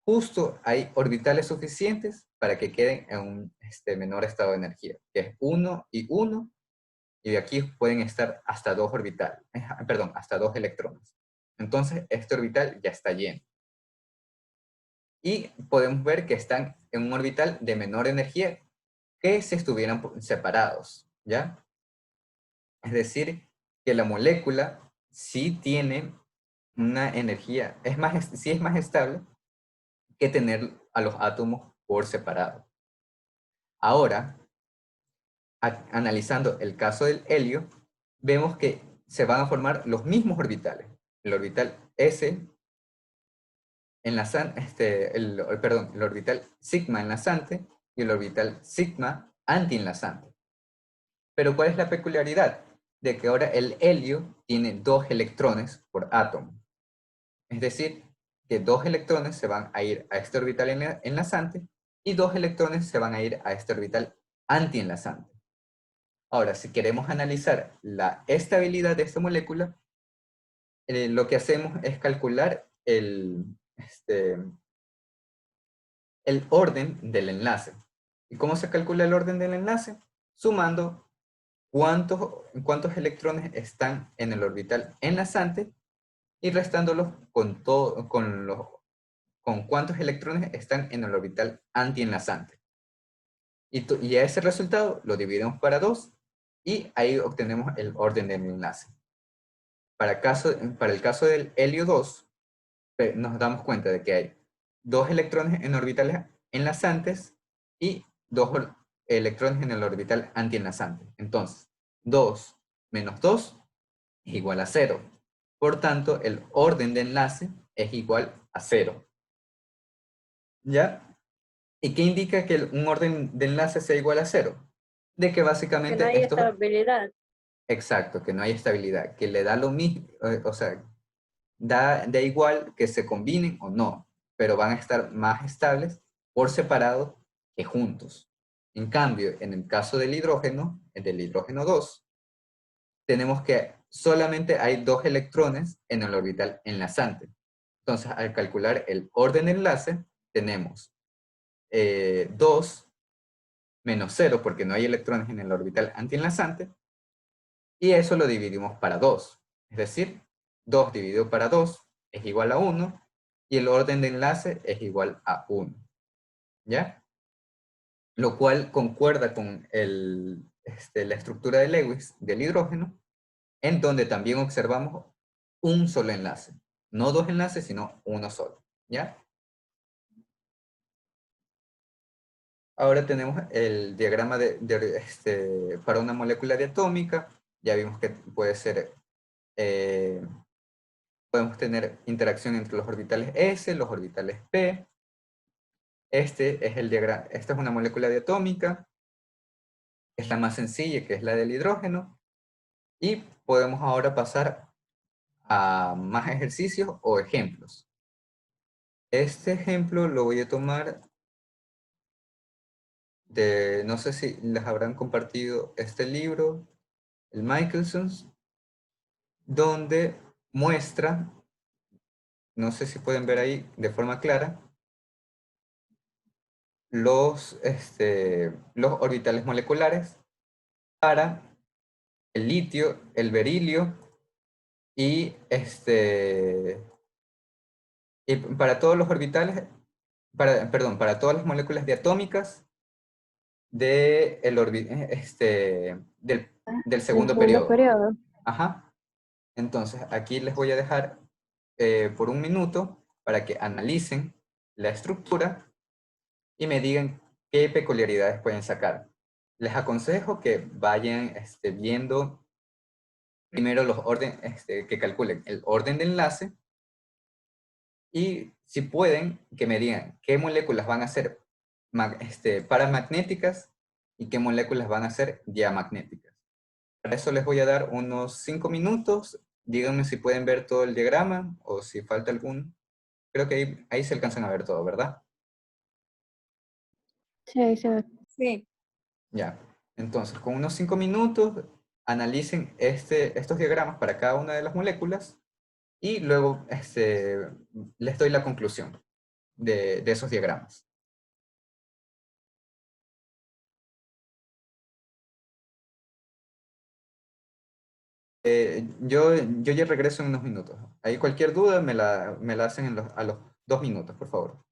justo hay orbitales suficientes para que queden en un menor estado de energía, que es 1 y 1, y de aquí pueden estar hasta 2 orbitales, perdón, hasta 2 electrones. Entonces, este orbital ya está lleno. Y podemos ver que están en un orbital de menor energía que si estuvieran separados, ¿ya? Es decir, que la molécula sí tiene una energía, sí es más estable que tener a los átomos por separado. Ahora, analizando el caso del helio, vemos que se van a formar los mismos orbitales. El orbital S enlazante, el orbital sigma enlazante y el orbital sigma antienlazante. Pero ¿cuál es la peculiaridad? De que ahora el helio tiene 2 electrones por átomo. Es decir, que 2 electrones se van a ir a este orbital enlazante y 2 electrones se van a ir a este orbital antienlazante. Ahora, si queremos analizar la estabilidad de esta molécula, lo que hacemos es calcular el orden del enlace. ¿Y cómo se calcula el orden del enlace? Sumando cuántos electrones están en el orbital enlazante y restándolos con cuántos electrones están en el orbital antienlazante. Y a ese resultado lo dividimos para 2 y ahí obtenemos el orden del enlace. Para el caso del helio 2, nos damos cuenta de que hay 2 electrones en orbitales enlazantes y 2 electrones en el orbital antienlazante. Entonces, 2 menos 2 es igual a 0. Por tanto, el orden de enlace es igual a 0. ¿Ya? ¿Y qué indica que un orden de enlace sea igual a 0? De que Que no básicamente hay estabilidad. Exacto, que no hay estabilidad, que le da lo mismo, o sea, da igual que se combinen o no, pero van a estar más estables por separado que juntos. En cambio, en el caso del hidrógeno 2, tenemos que solamente hay 2 electrones en el orbital enlazante. Entonces, al calcular el orden de enlace, tenemos 2 menos 0, porque no hay electrones en el orbital antienlazante, y eso lo dividimos para 2. Es decir, 2 dividido para 2 es igual a 1, y el orden de enlace es igual a 1. ¿Ya? Lo cual concuerda con la estructura de Lewis del hidrógeno, en donde también observamos un solo enlace. No 2 enlaces, sino uno solo. ¿Ya? Ahora tenemos el diagrama para una molécula diatómica. Ya vimos que puede ser, podemos tener interacción entre los orbitales S, los orbitales P. Este es el diagrama, esta es una molécula diatómica, es la más sencilla, que es la del hidrógeno. Y podemos ahora pasar a más ejercicios o ejemplos. Este ejemplo lo voy a tomar de, no sé si les habrán compartido este libro, el Michelson's, donde muestra, no sé si pueden ver ahí de forma clara, los orbitales moleculares para el litio, el berilio y, y para todos los orbitales, perdón, para todas las moléculas diatómicas del segundo segundo periodo. periodo. Ajá. Entonces, aquí les voy a dejar por un minuto para que analicen la estructura y me digan qué peculiaridades pueden sacar. Les aconsejo que vayan viendo primero los que calculen el orden de enlace y si pueden, que me digan qué moléculas van a ser paramagnéticas y qué moléculas van a ser diamagnéticas. Para eso les voy a dar unos 5 minutos. Díganme si pueden ver todo el diagrama o si falta algún. Creo que ahí se alcanzan a ver todo, ¿verdad? Sí, ahí se ve. Sí. Ya. Entonces, con unos 5 minutos, analicen estos diagramas para cada una de las moléculas y luego les doy la conclusión de esos diagramas. Yo ya regreso en unos minutos. Ahí cualquier duda me la hacen a los 2 minutos, por favor.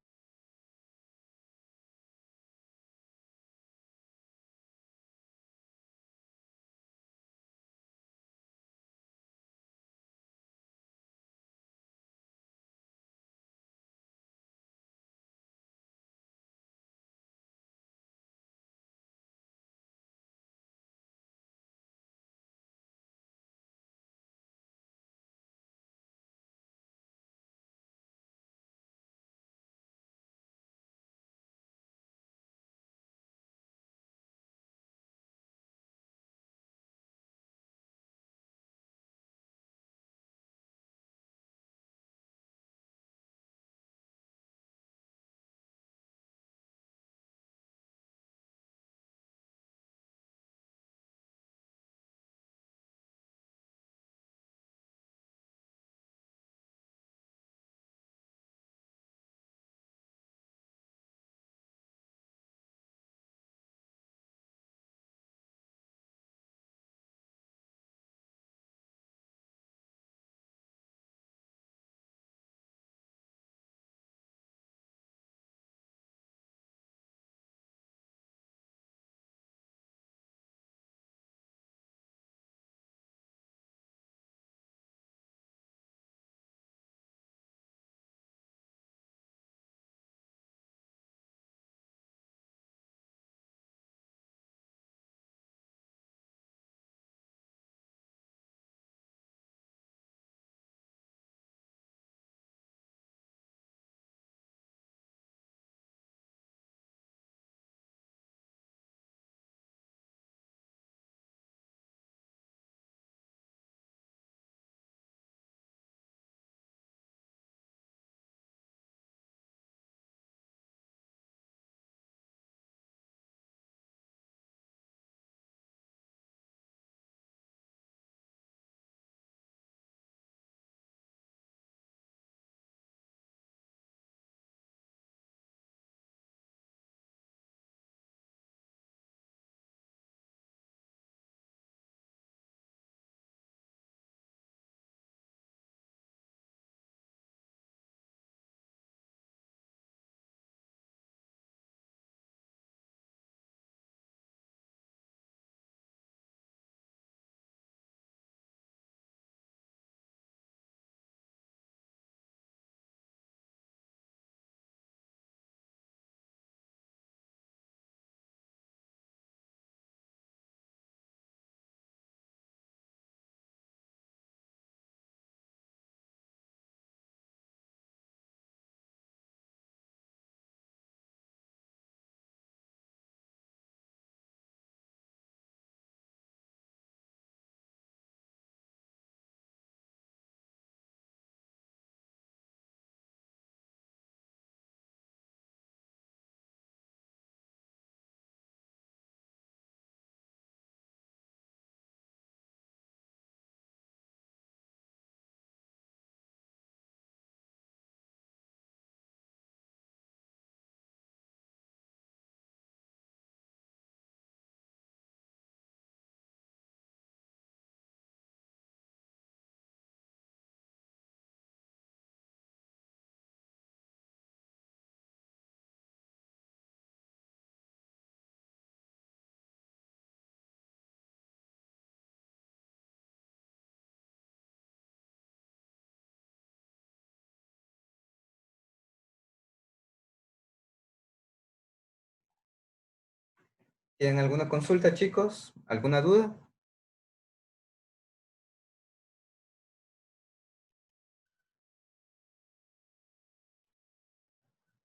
¿Tienen alguna consulta, chicos? ¿Alguna duda?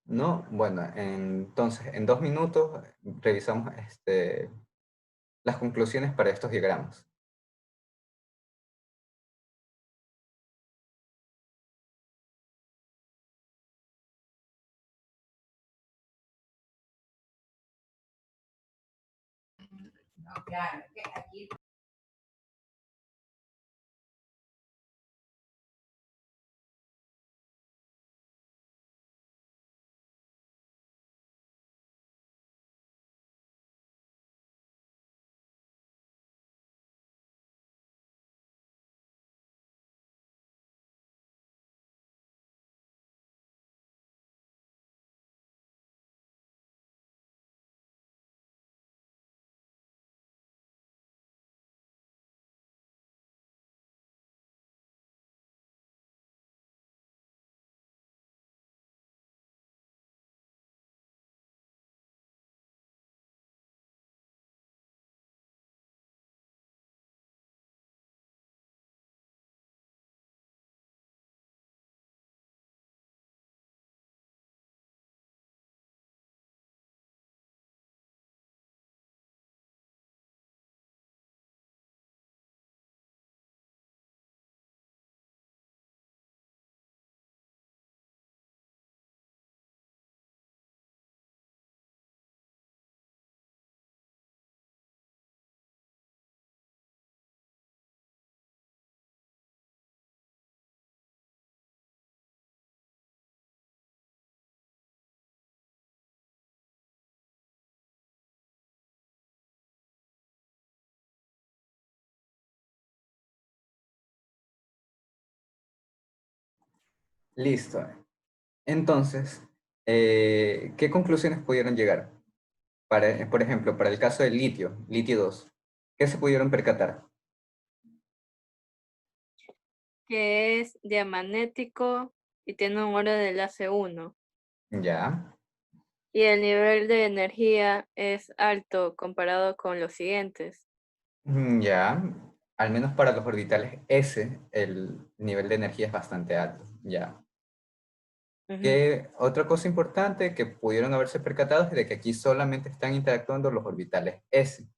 No, bueno, entonces en 2 minutos revisamos las conclusiones para estos diagramas. Listo. Entonces, ¿qué conclusiones pudieron llegar? Por ejemplo, para el caso del litio, litio 2, ¿qué se pudieron percatar? Que es diamagnético y tiene un orden de enlace 1. Ya, Y el nivel de energía es alto comparado con los siguientes. ya. Al menos para los orbitales S, el nivel de energía es bastante alto. Ya. Ujú. Que otra cosa importante que pudieron haberse percatado es de que aquí solamente están interactuando los orbitales S.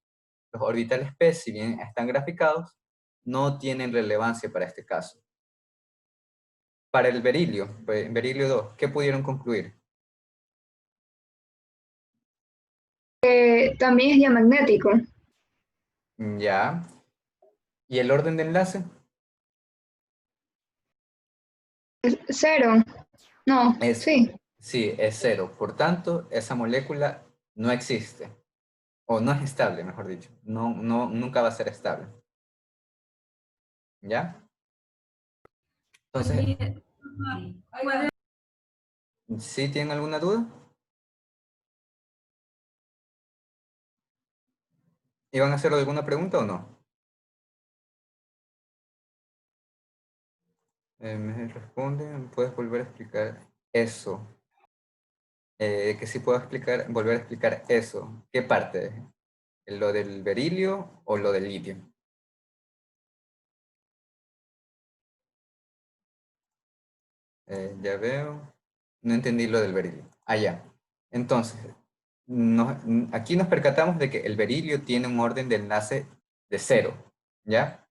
Los orbitales P, si bien están graficados, no tienen relevancia para este caso. Para el berilio, pues, berilio 2, ¿qué pudieron concluir? También es diamagnético. Ya. ¿Y el orden de enlace? Cero. No, Es, sí. sí, es cero. Por tanto, esa molécula no existe. O no es estable, mejor dicho. Nunca va a ser estable. ¿Ya? Entonces, ¿sí tienen alguna duda? ¿Iban a hacer alguna pregunta o no? Me responden, ¿puedes volver a explicar eso? Que sí puedo explicar, volver a explicar eso. ¿Qué parte? ¿Lo del berilio o lo del litio? Ya veo. No entendí lo del berilio. Ah, ya. Entonces, aquí nos percatamos de que el berilio tiene un orden de enlace de 0. ¿Ya?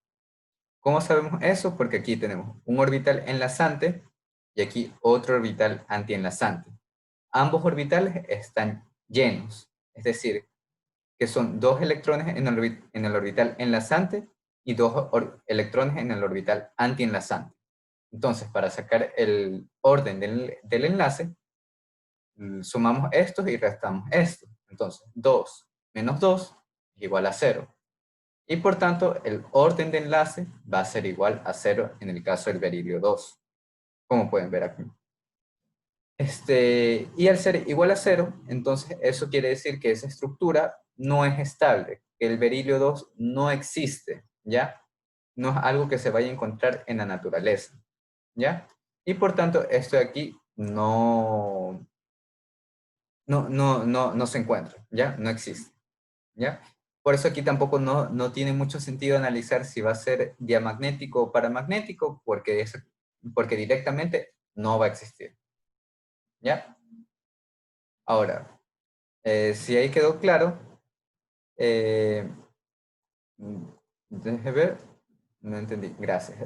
¿Cómo sabemos eso? Porque aquí tenemos un orbital enlazante y aquí otro orbital antienlazante. Ambos orbitales están llenos, es decir, que son 2 electrones en el orbital enlazante y 2 electrones en el orbital antienlazante. Entonces, para sacar el orden del enlace, sumamos estos y restamos estos. Entonces, 2 menos 2 es igual a 0. Y por tanto, el orden de enlace va a ser igual a 0 en el caso del berilio 2, como pueden ver aquí. Y al ser igual a 0, entonces eso quiere decir que esa estructura no es estable, que el berilio 2 no existe, ¿ya? No es algo que se vaya a encontrar en la naturaleza, ¿ya? Y por tanto, esto de aquí no se encuentra, ¿ya? No existe. ¿Ya? Por eso aquí tampoco no tiene mucho sentido analizar si va a ser diamagnético o paramagnético, porque directamente no va a existir. ¿Ya? Ahora, si ahí quedó claro, eh, déjeme ver, no entendí, gracias.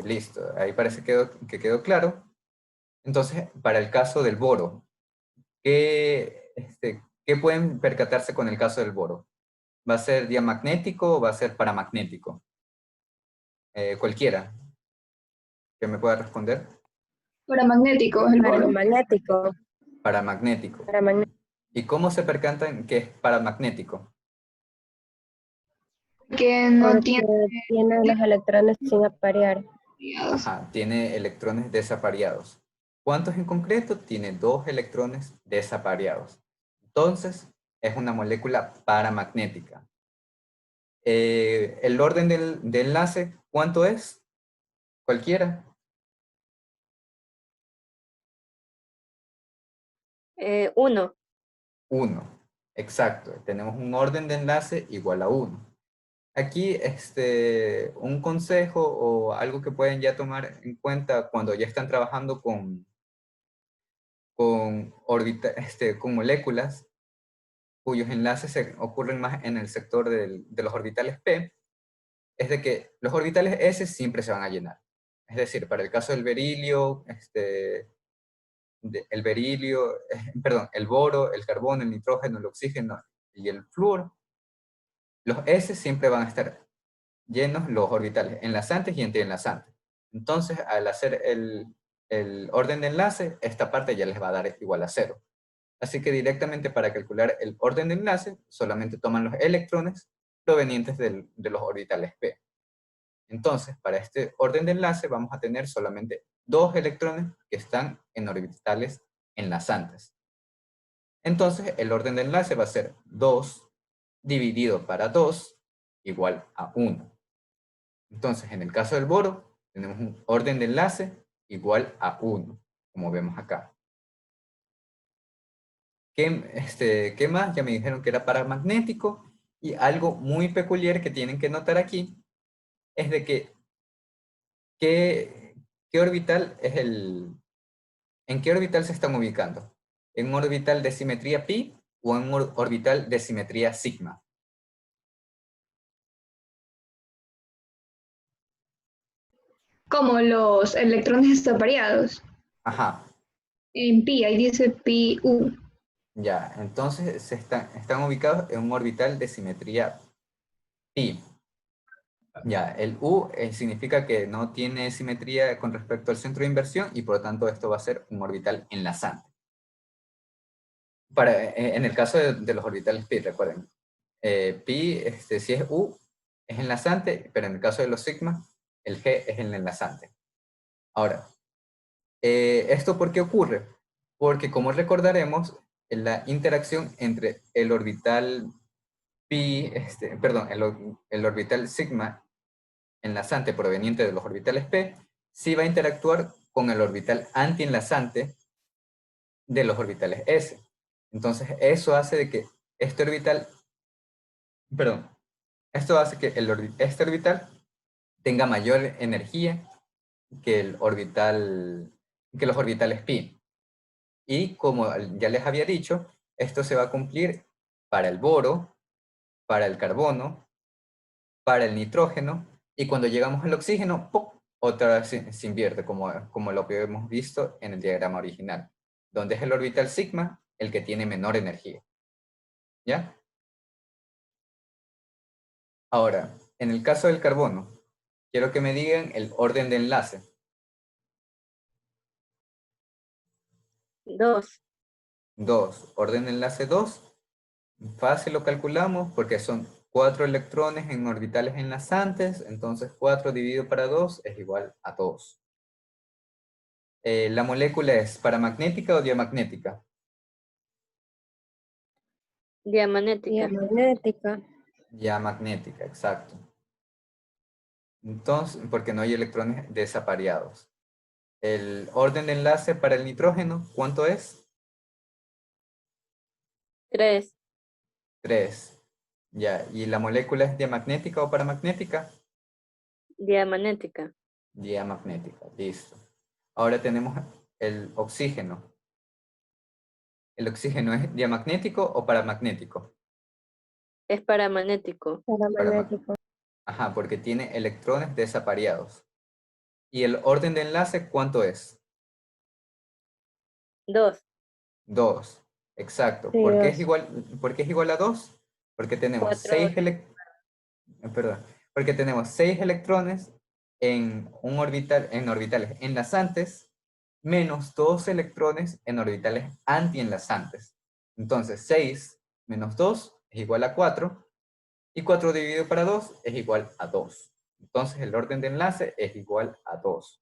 Listo, ahí parece que quedó claro. Entonces, para el caso del boro, ¿qué pueden percatarse con el caso del boro? ¿Va a ser diamagnético o va a ser paramagnético? Cualquiera que me pueda responder. Paramagnético es el boro. Paramagnético. Paramagnético. Paramagnético. ¿Y cómo se percatan que es paramagnético? Que no Porque tiene tiene los electrones sin aparear. aliados. Ajá, tiene electrones desapareados. ¿Cuántos en concreto? Tiene 2 electrones desapareados. Entonces, es una molécula paramagnética. El orden de enlace, ¿cuánto es? Cualquiera. 1. 1. Exacto. Tenemos un orden de enlace igual a 1. Aquí, un consejo o algo que pueden ya tomar en cuenta cuando ya están trabajando con moléculas cuyos enlaces ocurren más en el sector de los orbitales p, es de que los orbitales s siempre se van a llenar. Es decir, para el caso del berilio, el berilio, perdón, el boro, el carbono, el nitrógeno, el oxígeno y el flúor, los s siempre van a estar llenos los orbitales enlazantes y antienlazantes. Entonces, al hacer el orden de enlace, esta parte ya les va a dar igual a 0. Así que directamente para calcular el orden de enlace, solamente toman los electrones provenientes de los orbitales p. Entonces, para este orden de enlace vamos a tener solamente 2 electrones que están en orbitales enlazantes. Entonces, el orden de enlace va a ser 2 dividido para 2 igual a 1. Entonces, en el caso del boro, tenemos un orden de enlace igual a 1, como vemos acá. ¿Qué más? Ya me dijeron que era paramagnético, y algo muy peculiar que tienen que notar aquí es de que ¿qué orbital es ¿en qué orbital se están ubicando? ¿En un orbital de simetría pi o en un orbital de simetría sigma? Como los electrones desapareados. Ajá, En pi, ahí dice pi u. ya. Entonces están ubicados en un orbital de simetría pi. Ya, el U significa que no tiene simetría con respecto al centro de inversión y por lo tanto esto va a ser un orbital enlazante. En el caso de los orbitales pi, recuerden, pi, si es U, es enlazante, pero en el caso de los sigma, el G es el enlazante. Ahora, ¿esto por qué ocurre? Porque como recordaremos, la interacción entre el orbital pi, perdón, el orbital sigma enlazante proveniente de los orbitales p, sí va a interactuar con el orbital antienlazante de los orbitales s. Entonces, eso hace de que este orbital, perdón, esto hace que este orbital tenga mayor energía que que los orbitales pi. Y como ya les había dicho, esto se va a cumplir para el boro, para el carbono, para el nitrógeno, y cuando llegamos al oxígeno, ¡pum!, otra vez se invierte, como lo que hemos visto en el diagrama original, donde es el orbital sigma el que tiene menor energía. ¿Ya? Ahora, en el caso del carbono, quiero que me digan el orden de enlace. 2. 2. Orden de enlace 2. Fácil lo calculamos porque son 4 electrones en orbitales enlazantes, entonces 4 dividido para 2 es igual a 2. ¿La molécula es paramagnética o diamagnética? Diamagnética. Diamagnética. Diamagnética, exacto. Entonces, porque no hay electrones desapareados. El orden de enlace para el nitrógeno, ¿cuánto es? 3. 3. Ya, ¿y la molécula es diamagnética o paramagnética? Diamagnética. Diamagnética, listo. Ahora tenemos el oxígeno. ¿El oxígeno es diamagnético o paramagnético? Es paramagnético. Parama- Paramagnético. Ajá, porque tiene electrones desapareados. ¿Y el orden de enlace cuánto es? 2. 2. Exacto. Sí, dos. ¿Por qué es igual a 2? Porque tenemos 4. 6 perdón, porque tenemos 6 electrones en un orbital, en orbitales enlazantes, menos 2 electrones en orbitales antienlazantes. Entonces, 6 menos 2 es igual a 4, y 4 dividido para 2 es igual a 2. Entonces, el orden de enlace es igual a 2.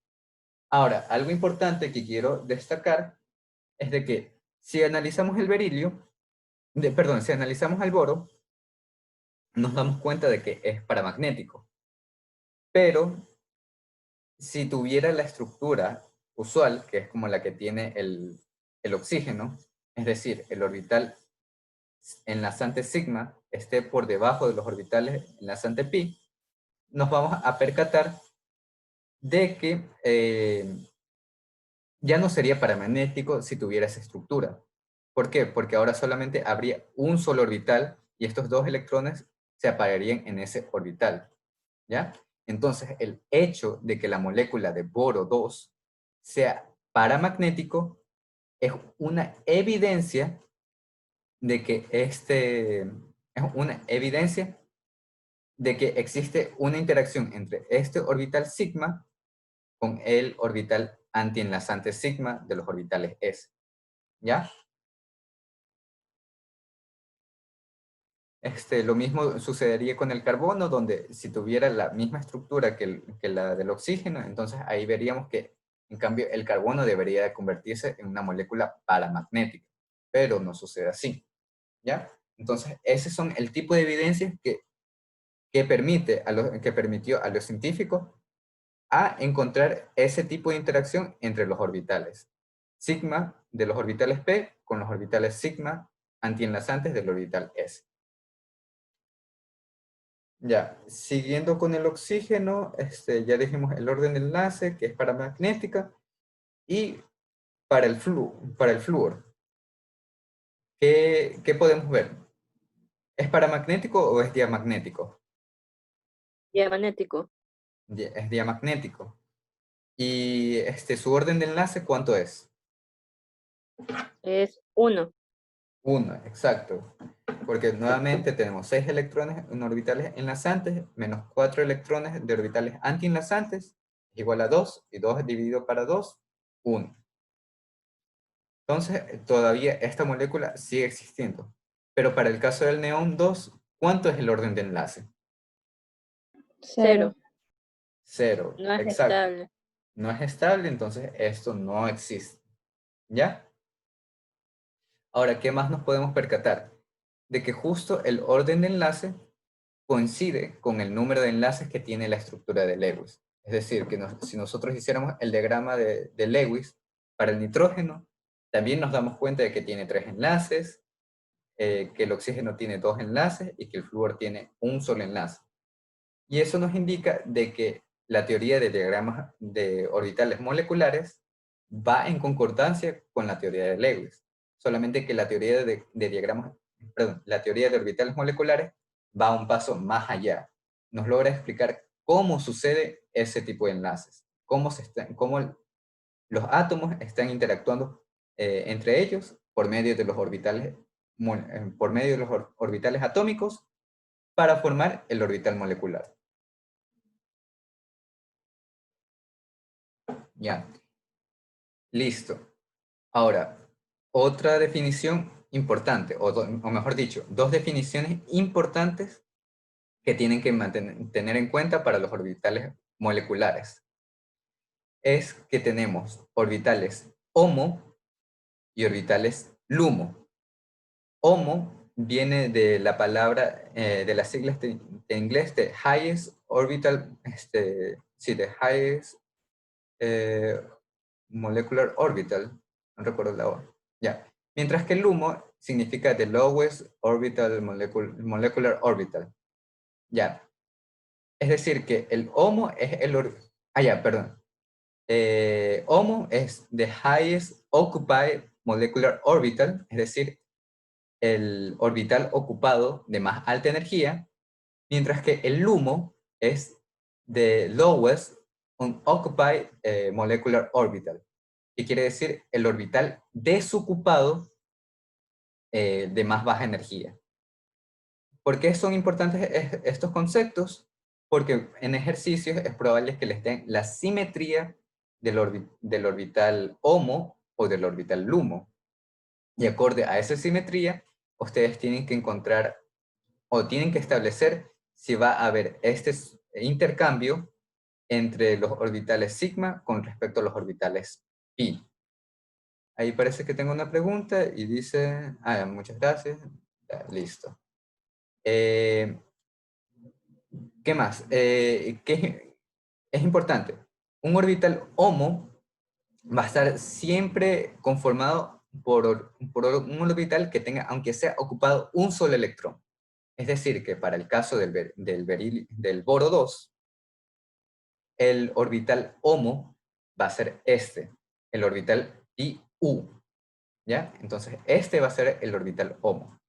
Ahora, algo importante que quiero destacar es de que si analizamos el berilio, si analizamos el boro, nos damos cuenta de que es paramagnético. Pero si tuviera la estructura usual, que es como la que tiene el oxígeno, es decir, el orbital enlazante sigma esté por debajo de los orbitales enlazante pi, nos vamos a percatar de que ya no sería paramagnético si tuviera esa estructura. ¿Por qué? Porque ahora solamente habría un solo orbital y estos dos electrones se aparearían en ese orbital. ¿Ya? Entonces, el hecho de que la molécula de boro 2 sea paramagnético es una evidencia de que existe una interacción entre este orbital sigma con el orbital antienlazante sigma de los orbitales S. ¿Ya? Lo mismo sucedería con el carbono, donde si tuviera la misma estructura que la del oxígeno, entonces ahí veríamos que, en cambio, el carbono debería de convertirse en una molécula paramagnética, pero no sucede así, ¿ya? Entonces, ese son el tipo de evidencias que permitió a los científicos a encontrar ese tipo de interacción entre los orbitales. Sigma de los orbitales p con los orbitales sigma antienlazantes del orbital s. Ya, siguiendo con el oxígeno, ya dijimos el orden de enlace, que es paramagnética, y para el flúor, ¿qué podemos ver? ¿Es paramagnético o es diamagnético? Diamagnético. Es diamagnético. ¿Y su orden de enlace cuánto es? Es 1. 1, exacto. Porque nuevamente tenemos 6 electrones en orbitales enlazantes, menos 4 electrones de orbitales antienlazantes, igual a 2, y 2 dividido para 2, 1. Entonces, todavía esta molécula sigue existiendo. Pero para el caso del neón 2, ¿cuánto es el orden de enlace? 0. 0, No es exacto. estable. No es estable, entonces esto no existe. ¿Ya? Ahora, ¿qué más nos podemos percatar? De que justo el orden de enlace coincide con el número de enlaces que tiene la estructura de Lewis. Es decir, que si nosotros hiciéramos el diagrama de Lewis para el nitrógeno, también nos damos cuenta de que tiene 3 enlaces, que el oxígeno tiene 2 enlaces y que el flúor tiene un solo enlace. Y eso nos indica de que la teoría de diagramas de orbitales moleculares va en concordancia con la teoría de Lewis. Solamente que la teoría la teoría de orbitales moleculares va un paso más allá. Nos logra explicar cómo sucede ese tipo de enlaces, cómo los átomos están interactuando entre ellos por medio de los orbitales atómicos para formar el orbital molecular. Ya, listo. Ahora, otra definición importante, o mejor dicho, dos definiciones importantes que tienen que tener en cuenta para los orbitales moleculares. Es que tenemos orbitales HOMO y orbitales LUMO. HOMO viene de la palabra, de las siglas de inglés de Highest Orbital, de Highest Molecular Orbital, no recuerdo la hora, ya. Mientras que el LUMO significa the lowest orbital molecular orbital. Ya. Es decir, que el HOMO es el... perdón. HOMO es the highest occupied molecular orbital, es decir, el orbital ocupado de más alta energía, mientras que el LUMO es the lowest unoccupied molecular orbital, que quiere decir el orbital desocupado de más baja energía. ¿Por qué son importantes estos conceptos? Porque en ejercicios es probable que les den la simetría del orbital HOMO o del orbital LUMO. Y acorde a esa simetría, ustedes tienen que encontrar o tienen que establecer si va a haber este intercambio entre los orbitales sigma con respecto a los orbitales pi. Ahí parece que tengo una pregunta y dice, muchas gracias, ya, listo. ¿Qué más? ¿Qué es importante? Un orbital HOMO va a estar siempre conformado por un orbital que tenga, aunque sea ocupado, un solo electrón. Es decir, que para el caso del boro 2, el orbital HOMO va a ser el orbital PU, ¿ya? Entonces, este va a ser el orbital HOMO.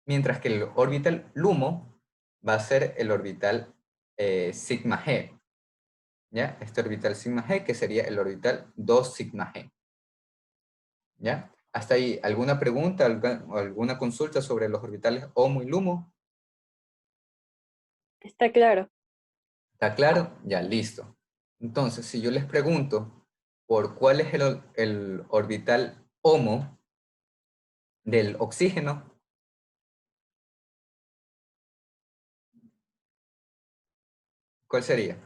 Mientras que el orbital LUMO va a ser el orbital sigma G, ¿ya? Este orbital sigma G, que sería el orbital 2 sigma G, ¿ya? Hasta ahí, ¿alguna pregunta, alguna consulta sobre los orbitales HOMO y LUMO? Está claro. ¿Está claro? Ya, listo. Entonces, si yo les pregunto por cuál es el orbital HOMO del oxígeno, ¿cuál sería?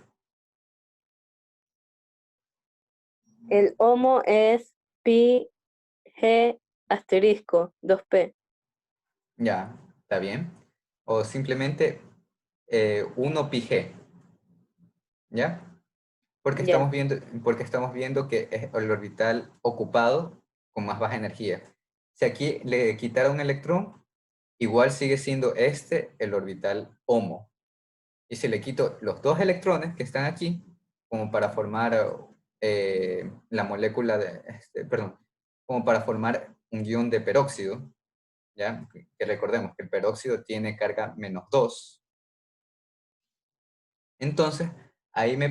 El HOMO es pi G asterisco 2p. Ya, ¿está bien? O simplemente 1 pi g, ¿ya? Ya. Porque estamos viendo que es el orbital ocupado con más baja energía. Si aquí le quitara un electrón, igual sigue siendo el orbital HOMO. Y si le quito los dos electrones que están aquí, como para formar la molécula perdón, como para formar un ion de peróxido, ¿ya? Que recordemos que el peróxido tiene carga -2. Entonces, ahí me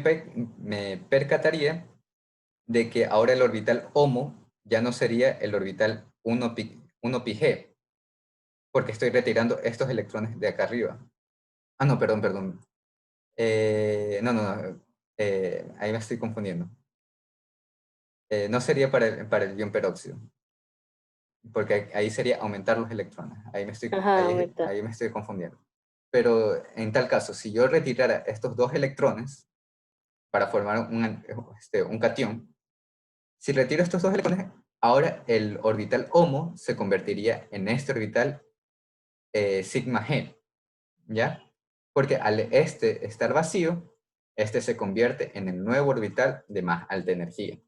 percataría de que ahora el orbital HOMO ya no sería el orbital 1pi G, porque estoy retirando estos electrones de acá arriba. No, perdón. No. Ahí me estoy confundiendo. No sería para el ion peróxido, porque ahí sería aumentar los electrones. Ajá, ahorita. Ahí me estoy confundiendo. Pero en tal caso, si yo retirara estos dos electrones para formar un catión, si retiro estos dos electrones, ahora el orbital HOMO se convertiría en este orbital sigma G, ¿ya? Porque al estar vacío, este se convierte en el nuevo orbital de más alta energía.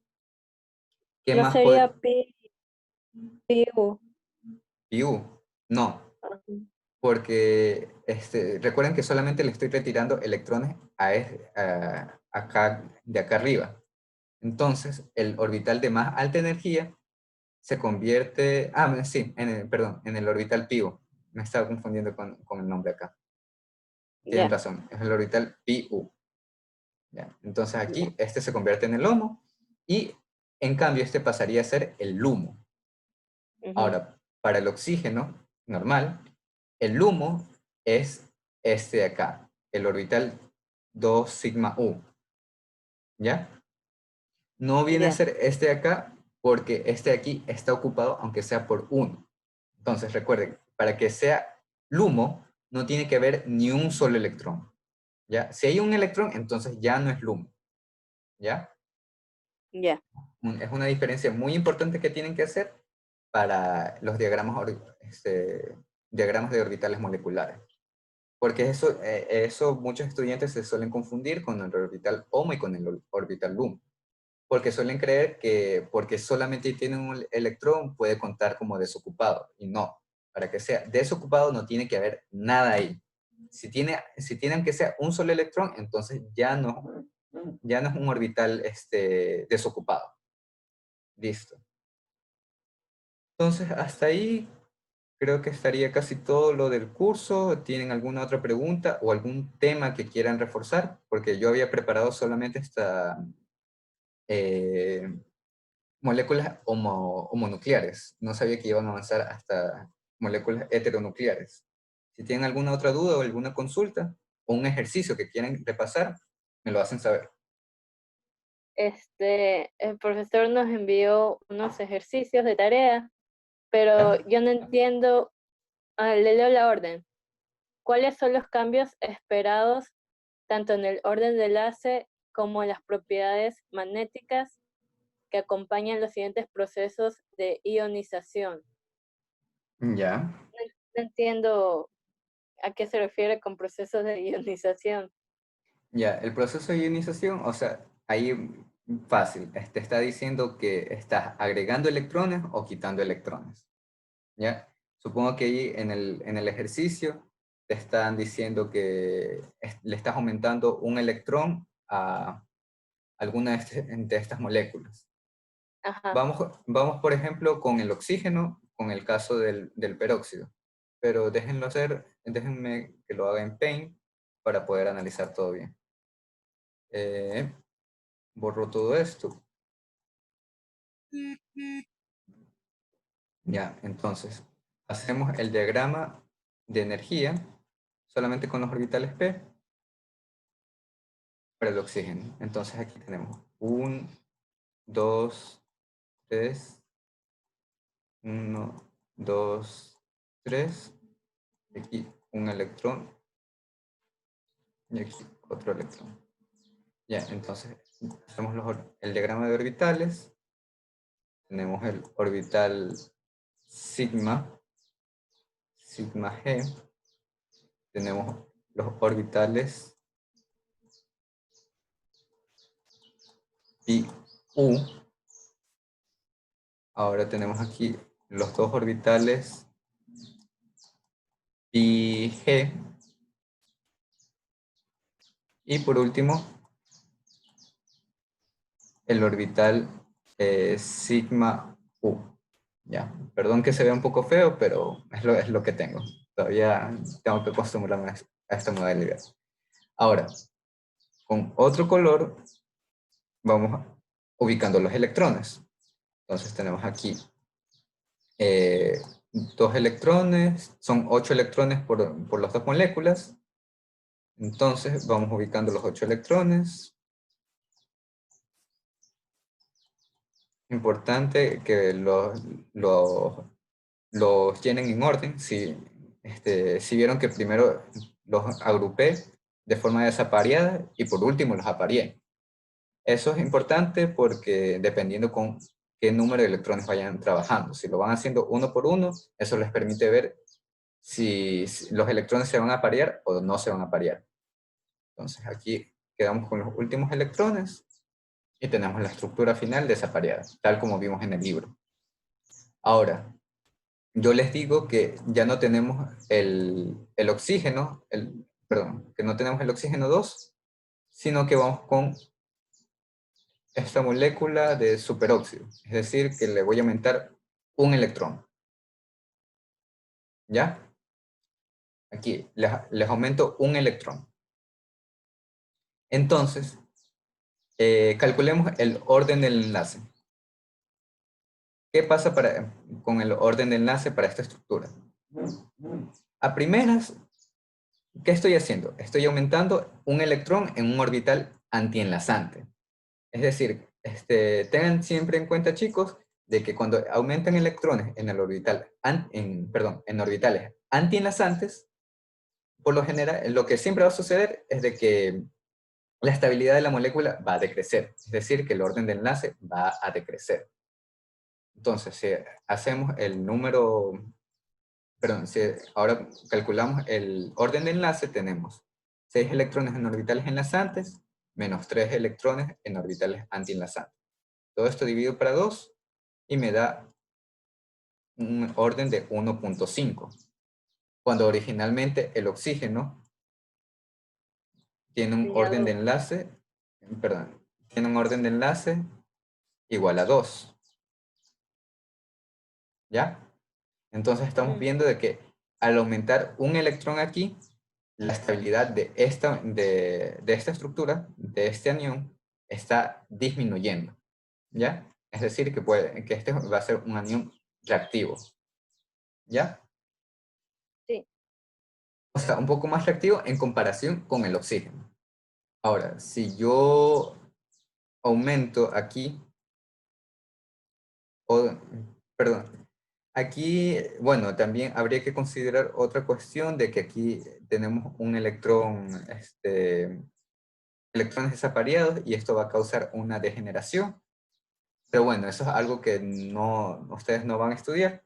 ¿Qué No más sería puede...? pi U. No, Ajá. porque recuerden que solamente le estoy retirando electrones acá, de acá arriba. Entonces, el orbital de más alta energía se convierte, sí, en el orbital PIU. Me estaba confundiendo con el nombre acá. Tienen Ya. razón, es el orbital PU. ¿Ya? Entonces aquí este se convierte en el HOMO y en cambio este pasaría a ser el LUMO. Ujú. Ahora, para el oxígeno normal, el LUMO es este de acá, el orbital 2 sigma U. ¿Ya? No viene a Ya. ser este de acá porque este de aquí está ocupado aunque sea por 1. Entonces recuerden, para que sea LUMO no tiene que haber ni un solo electrón. ¿Ya? Si hay un electrón, entonces ya no es LUMO. ¿Ya? Ya. Es una diferencia muy importante que tienen que hacer para los diagramas de orbitales moleculares. Porque eso muchos estudiantes se suelen confundir con el orbital HOMO y con el orbital LUMO. porque suelen creer que porque solamente tiene un electrón puede contar como desocupado, y no. Para que sea desocupado no tiene que haber nada ahí. Si tienen que sea un solo electrón, entonces ya no es un orbital desocupado. Listo. Entonces, hasta ahí creo que estaría casi todo lo del curso. ¿Tienen alguna otra pregunta o algún tema que quieran reforzar? Porque yo había preparado solamente esta moléculas homonucleares. No sabía que iban a avanzar hasta moléculas heteronucleares. Si tienen alguna otra duda o alguna consulta o un ejercicio que quieren repasar, me lo hacen saber. El profesor nos envió unos ejercicios de tarea, pero ¿Ya? yo no entiendo, le leo la orden. ¿Cuáles son los cambios esperados tanto en el orden de enlace como en las propiedades magnéticas que acompañan los siguientes procesos de ionización? Ya. No entiendo a qué se refiere con procesos de ionización. Ya, el proceso de ionización, o sea, ahí fácil, te está diciendo que estás agregando electrones o quitando electrones, ¿ya? Supongo que ahí en el ejercicio te están diciendo que le estás aumentando un electrón a alguna de estas moléculas. Ajá. Vamos, por ejemplo, con el oxígeno, con el caso del peróxido, pero déjenme que lo haga en Paint para poder analizar todo bien. Borro todo esto. Ya, entonces, hacemos el diagrama de energía solamente con los orbitales P para el oxígeno. Entonces aquí tenemos 1, 2, 3, 1, 2, 3, aquí un electrón y aquí otro electrón. Ya, entonces hacemos el diagrama de orbitales. Tenemos el orbital sigma G. Tenemos los orbitales pi u. Ahora tenemos aquí los dos orbitales pi g. Y por último, el orbital sigma u. Ya, perdón que se vea un poco feo, pero es lo que tengo. Todavía tengo que acostumbrarme a esta modalidad. Ahora, con otro color, vamos ubicando los electrones. Entonces tenemos aquí 2 electrones, son 8 electrones por las dos moléculas. Entonces vamos ubicando los 8 electrones. Importante que los llenen en orden. Si vieron que primero los agrupé de forma desapareada y por último los apareé. Eso es importante porque dependiendo con qué número de electrones vayan trabajando. Si lo van haciendo uno por uno, eso les permite ver si los electrones se van a parear o no se van a parear. Entonces aquí quedamos con los últimos electrones y tenemos la estructura final desapareada, tal como vimos en el libro. Ahora, yo les digo que ya no tenemos el oxígeno, perdón, que no tenemos el oxígeno 2, sino que vamos con esta molécula de superóxido. Es decir, que le voy a aumentar un electrón. ¿Ya? Aquí les aumento un electrón. Entonces, calculemos el orden del enlace. ¿Qué pasa con el orden de enlace para esta estructura? A primeras, ¿qué estoy haciendo? Estoy aumentando un electrón en un orbital antienlazante. Es decir, tengan siempre en cuenta, chicos, de que cuando aumentan electrones en el orbital, en orbitales antienlazantes, por lo general, lo que siempre va a suceder es de que la estabilidad de la molécula va a decrecer. Es decir, que el orden de enlace va a decrecer. Entonces, si hacemos el número, perdón, si ahora calculamos el orden de enlace, tenemos 6 electrones en orbitales enlazantes menos 3 electrones en orbitales antienlazantes. Todo esto dividido para 2 y me da un orden de 1.5. Cuando originalmente el oxígeno tiene un Tenía orden de 2. enlace, perdón, tiene un orden de enlace igual a 2. ¿Ya? Entonces estamos viendo de que al aumentar un electrón aquí, la estabilidad de esta estructura, de este anión, está disminuyendo. ¿Ya? Es decir, que este va a ser un anión reactivo. ¿Ya? Sí. O sea, un poco más reactivo en comparación con el oxígeno. Ahora, si yo aumento aquí, perdón, aquí, bueno, también habría que considerar otra cuestión de que aquí tenemos un electrón, electrones desapareados y esto va a causar una degeneración. Pero bueno, eso es algo que ustedes no van a estudiar,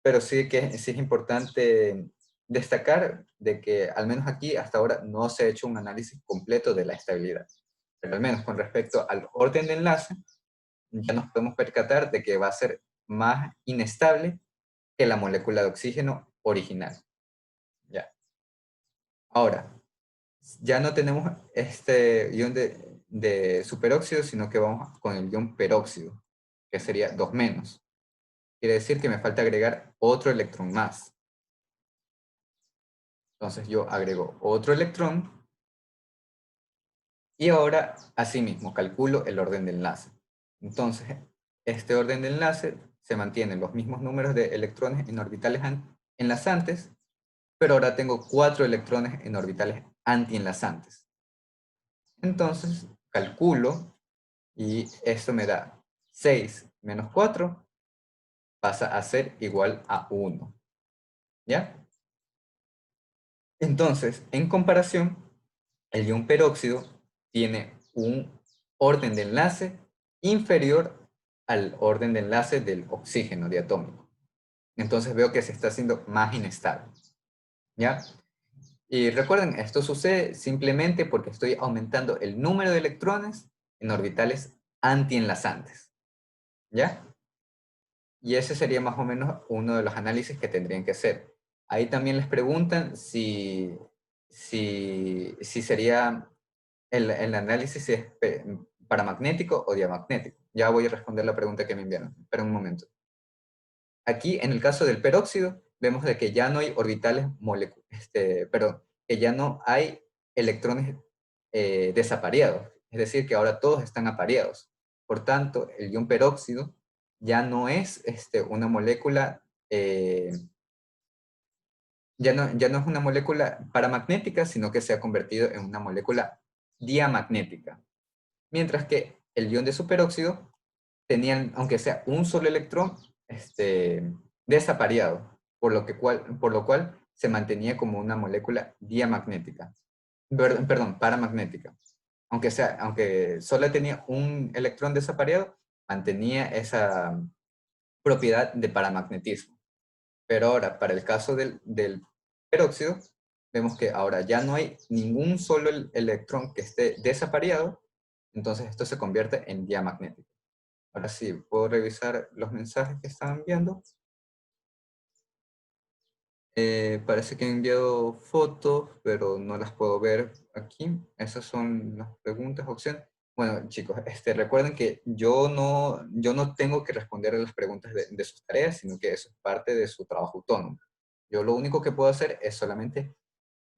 pero sí es importante destacar de que al menos aquí hasta ahora no se ha hecho un análisis completo de la estabilidad. Pero al menos con respecto al orden de enlace, ya nos podemos percatar de que va a ser más inestable que la molécula de oxígeno original. Ya. Ahora, ya no tenemos este ion de superóxido, sino que vamos con el ion peróxido, que sería 2 menos. Quiere decir que me falta agregar otro electrón más. Entonces yo agrego otro electrón y ahora asimismo calculo el orden de enlace. Entonces, este orden de enlace se mantienen los mismos números de electrones en orbitales enlazantes, pero ahora tengo 4 electrones en orbitales antienlazantes. Entonces, calculo y esto me da 6 menos 4 pasa a ser igual a 1. ¿Ya? Entonces, en comparación, el ion peróxido tiene un orden de enlace inferior al orden de enlace del oxígeno diatómico. Entonces veo que se está haciendo más inestable. ¿Ya? Y recuerden, esto sucede simplemente porque estoy aumentando el número de electrones en orbitales antienlazantes. ¿Ya? Y ese sería más o menos uno de los análisis que tendrían que hacer. Ahí también les preguntan si sería el análisis si es paramagnético o diamagnético. Ya voy a responder la pregunta que me enviaron. Espera un momento. Aquí, en el caso del peróxido, vemos de que ya no hay orbitales perdón, que ya no hay electrones desapareados. Es decir, que ahora todos están apareados. Por tanto, el ion peróxido ya no es una molécula, ya no es una molécula paramagnética, sino que se ha convertido en una molécula diamagnética. Mientras que el ion de superóxido tenían, aunque sea un solo electrón, desapareado, por lo cual se mantenía como una molécula diamagnética. Perdón, paramagnética. Aunque solo tenía un electrón desapareado, mantenía esa propiedad de paramagnetismo. Pero ahora, para el caso del peróxido, vemos que ahora ya no hay ningún solo electrón que esté desapareado, entonces esto se convierte en diamagnético. Ahora sí, puedo revisar los mensajes que estaban enviando. Parece que han enviado fotos, pero no las puedo ver aquí. Esas son las preguntas, opciones. Bueno, chicos, recuerden que yo no tengo que responder a las preguntas de sus tareas, sino que eso es parte de su trabajo autónomo. Yo lo único que puedo hacer es solamente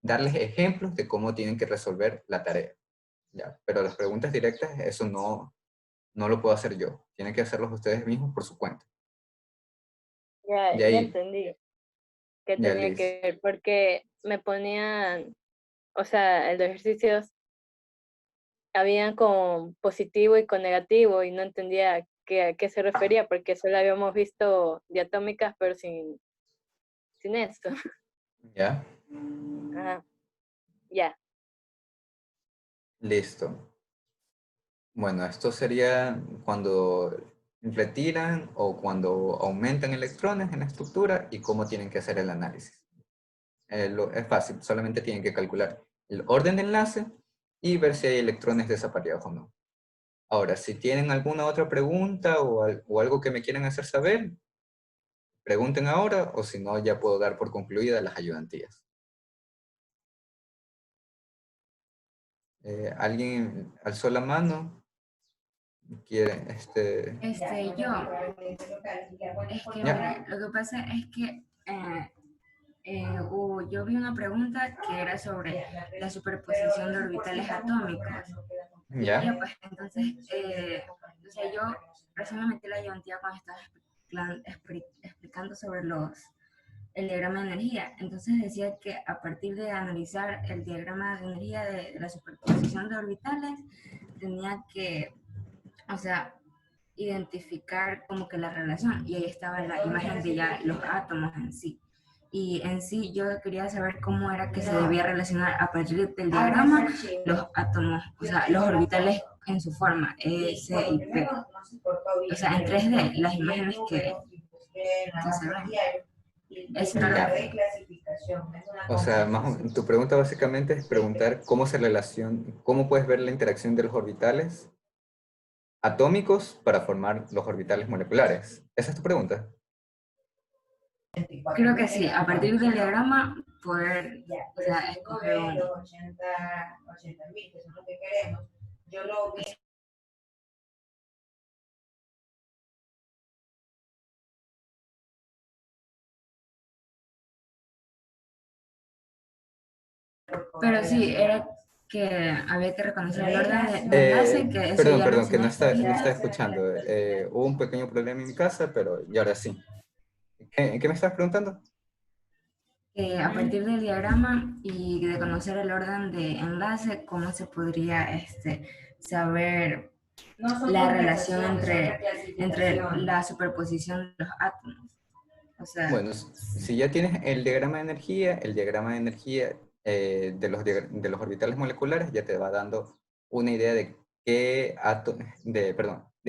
darles ejemplos de cómo tienen que resolver la tarea. ¿Ya? Pero las preguntas directas, eso no lo puedo hacer yo. Tienen que hacerlos ustedes mismos por su cuenta. Ya, De ya ahí, entendí que ya tenía Liz. que ver, porque me ponían, o sea, los ejercicios habían con positivo y con negativo y no entendía a qué se refería, porque solo habíamos visto diatómicas, pero sin esto. ¿Ya? Ajá, ya. Listo. Bueno, esto sería cuando retiran o cuando aumentan electrones en la estructura y cómo tienen que hacer el análisis. Es fácil, solamente tienen que calcular el orden de enlace y ver si hay electrones desapareados o no. Ahora, si tienen alguna otra pregunta o algo que me quieran hacer saber, pregunten ahora, o si no, ya puedo dar por concluidas las ayudantías. ¿Alguien alzó la mano? ¿Quiere, Yo, es que Ya. mira, lo que pasa es que yo vi una pregunta que era sobre la superposición de orbitales atómicos. ¿Ya? Ya, pues entonces, o sea, yo recién me metí la ayudantía cuando estaba explicando sobre el diagrama de energía. Entonces decía que a partir de analizar el diagrama de energía de la superposición de orbitales, tenía que, o sea, identificar como que la relación, y ahí estaba la imagen de ya los átomos en sí. Y en sí yo quería saber cómo era que se debía relacionar a partir del diagrama los átomos, o sea, los orbitales en su forma, S y P. O sea, en 3D, las imágenes que se ven. Eso era lo que... O sea, tu pregunta básicamente es preguntar cómo cómo puedes ver la interacción de los orbitales atómicos para formar los orbitales moleculares. ¿Esa es tu pregunta? Creo que sí, a partir del diagrama poder, o sea, escoger un... Pero sí, era que había que reconocer el orden de enlace, que eso ya lo Perdón, que no está enseñaste. escuchando. Hubo un pequeño problema en mi casa, pero y ahora sí. ¿Qué me estás preguntando? A partir del diagrama y de conocer el orden de enlace, ¿cómo se podría saber la relación entre la superposición de los átomos? O sea, Bueno, si ya tienes el diagrama de energía de los orbitales moleculares ya te va dando una idea de de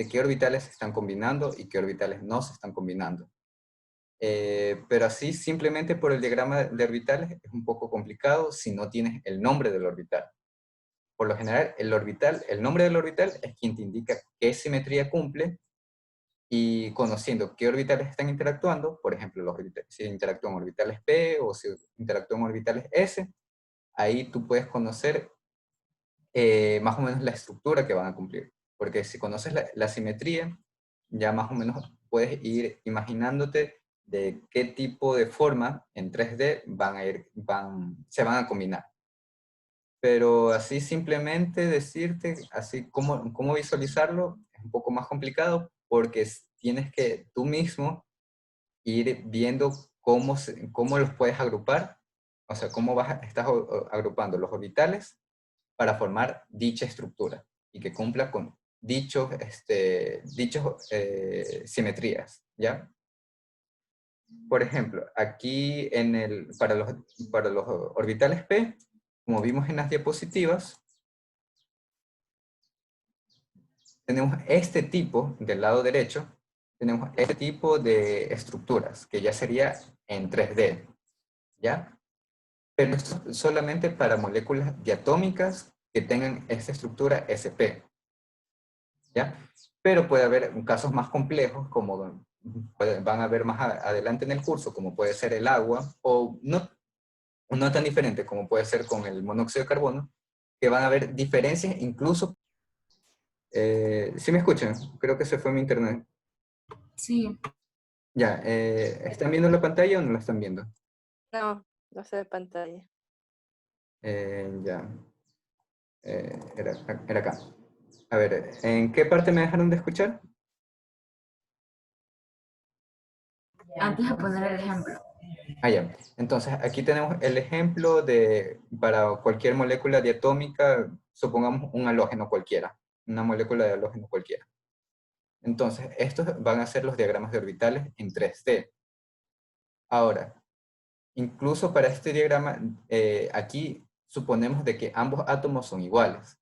qué orbitales se están combinando y qué orbitales no se están combinando. Pero así, simplemente por el diagrama de orbitales, es un poco complicado si no tienes el nombre del orbital. Por lo general, el nombre del orbital es quien te indica qué simetría cumple, y conociendo qué orbitales están interactuando, por ejemplo, si interactúan orbitales P o si interactúan orbitales S, ahí tú puedes conocer más o menos la estructura que van a cumplir. Porque si conoces la simetría, ya más o menos puedes ir imaginándote de qué tipo de forma en 3D se van a combinar. Pero así simplemente decirte, así cómo visualizarlo, es un poco más complicado porque tienes que tú mismo ir viendo cómo los puedes agrupar, o sea, estás agrupando los orbitales para formar dicha estructura y que cumpla con dichos simetrías, ¿ya? Por ejemplo, aquí para los orbitales P, como vimos en las diapositivas, tenemos este tipo, del lado derecho, tenemos este tipo de estructuras, que ya sería en 3D, ¿ya? Pero esto es solamente para moléculas diatómicas que tengan esta estructura SP, ¿ya? Pero puede haber casos más complejos, como van a ver más adelante en el curso, como puede ser el agua, o no tan diferente como puede ser con el monóxido de carbono, que van a haber diferencias incluso. ¿Sí me escuchan? Creo que se fue mi internet. sí. Ya, ¿están viendo la pantalla o no la están viendo? No se ve pantalla. Ya, era acá. A ver, ¿en qué parte me dejaron de escuchar? Antes de poner el ejemplo. Ah, ya. Entonces, aquí tenemos el ejemplo para cualquier molécula diatómica, supongamos un halógeno cualquiera, una molécula de halógeno cualquiera. Entonces, estos van a ser los diagramas de orbitales en 3D. Ahora, incluso para este diagrama, aquí suponemos de que ambos átomos son iguales,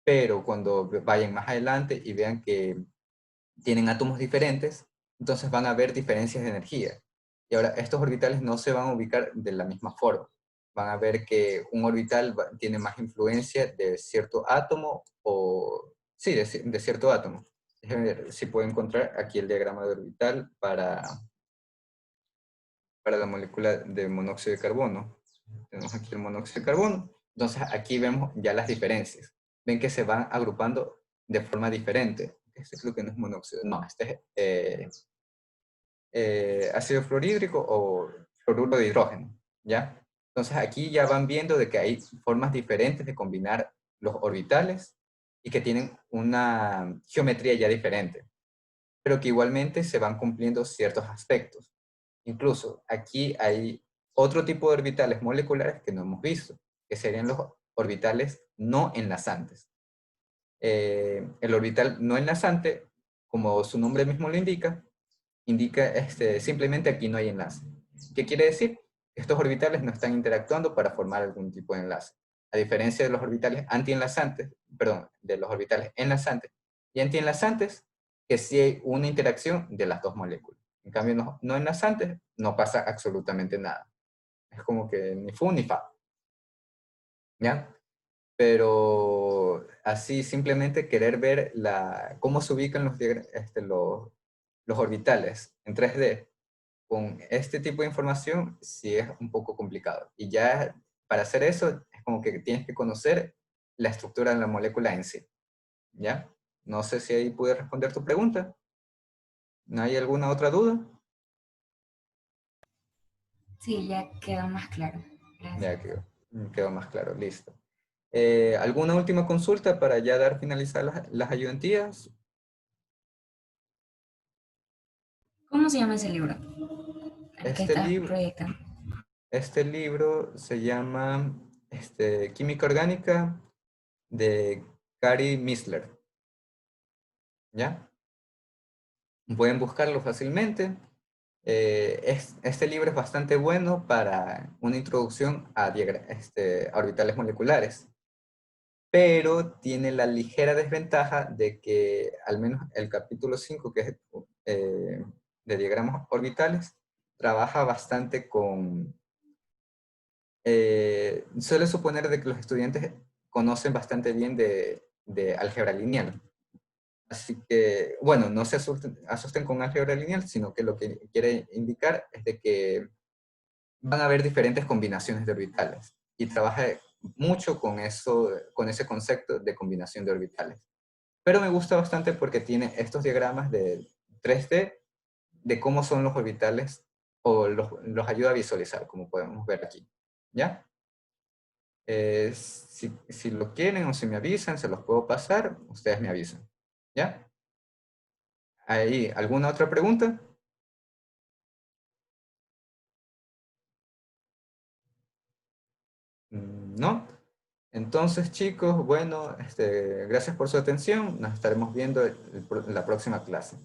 pero cuando vayan más adelante y vean que tienen átomos diferentes, entonces van a haber diferencias de energía. Y ahora, estos orbitales no se van a ubicar de la misma forma. Van a ver que un orbital tiene más influencia de cierto átomo o Sí, de cierto átomo. Déjenme ver si puedo encontrar aquí el diagrama de orbital para la molécula de monóxido de carbono. Tenemos aquí el monóxido de carbono. Entonces aquí vemos ya las diferencias. Ven que se van agrupando de forma diferente. Este creo que no es monóxido. No, este es ácido fluorhídrico o fluoruro de hidrógeno. ¿Ya? Entonces aquí ya van viendo de que hay formas diferentes de combinar los orbitales y que tienen una geometría ya diferente, pero que igualmente se van cumpliendo ciertos aspectos. Incluso aquí hay otro tipo de orbitales moleculares que no hemos visto, que serían los orbitales no enlazantes. El orbital no enlazante, como su nombre mismo lo indica, simplemente aquí no hay enlace. ¿Qué quiere decir? Estos orbitales no están interactuando para formar algún tipo de enlace. A diferencia de los orbitales antienlazantes, perdón, de los orbitales enlazantes y antienlazantes, que sí hay una interacción de las dos moléculas. En cambio, no enlazantes no pasa absolutamente nada. Es como que ni fu ni fa. ¿Ya? Pero así simplemente querer ver cómo se ubican los orbitales en 3D con este tipo de información sí es un poco complicado. Y ya para hacer eso es como que tienes que conocer la estructura de la molécula en sí. ¿Ya? No sé si ahí pude responder tu pregunta. ¿No hay alguna otra duda? Sí, ya quedó más claro. Ya Gracias. quedó más claro, listo. ¿Alguna última consulta para ya dar finalizar las ayudantías? ¿Cómo se llama ese libro? El que Este estás libro, proyectando. este libro se llama Química Orgánica de Gary Misler. ¿Ya? Pueden buscarlo fácilmente. Este libro es bastante bueno para una introducción a orbitales moleculares, pero tiene la ligera desventaja de que al menos el capítulo 5, que es de diagramas orbitales, trabaja bastante suele suponer de que los estudiantes conocen bastante bien de álgebra lineal. Así que, bueno, no se asusten con álgebra lineal, sino que lo que quiere indicar es de que van a haber diferentes combinaciones de orbitales y trabaja mucho con con ese concepto de combinación de orbitales. Pero me gusta bastante porque tiene estos diagramas de 3D de cómo son los orbitales o los ayuda a visualizar, como podemos ver aquí. ¿Ya? Si lo quieren o si me avisan, se los puedo pasar, ustedes me avisan. ¿Ya? Ahí, ¿alguna otra pregunta? ¿No? Entonces, chicos, bueno, gracias por su atención. Nos estaremos viendo la próxima clase,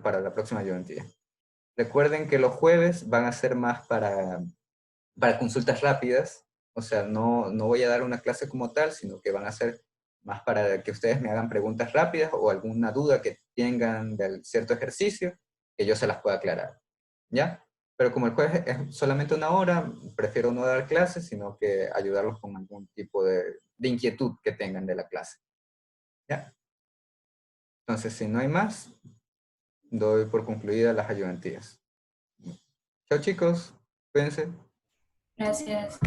para la próxima ayudantía. Recuerden que los jueves van a ser más para consultas rápidas. O sea, no voy a dar una clase como tal, sino que van a ser más para que ustedes me hagan preguntas rápidas o alguna duda que tengan de cierto ejercicio, que yo se las pueda aclarar. ¿Ya? Pero como el jueves es solamente una hora, prefiero no dar clases, sino que ayudarlos con algún tipo de inquietud que tengan de la clase. ¿Ya? Entonces, si no hay más, doy por concluidas las ayudantías. Chao chicos, cuídense. Gracias.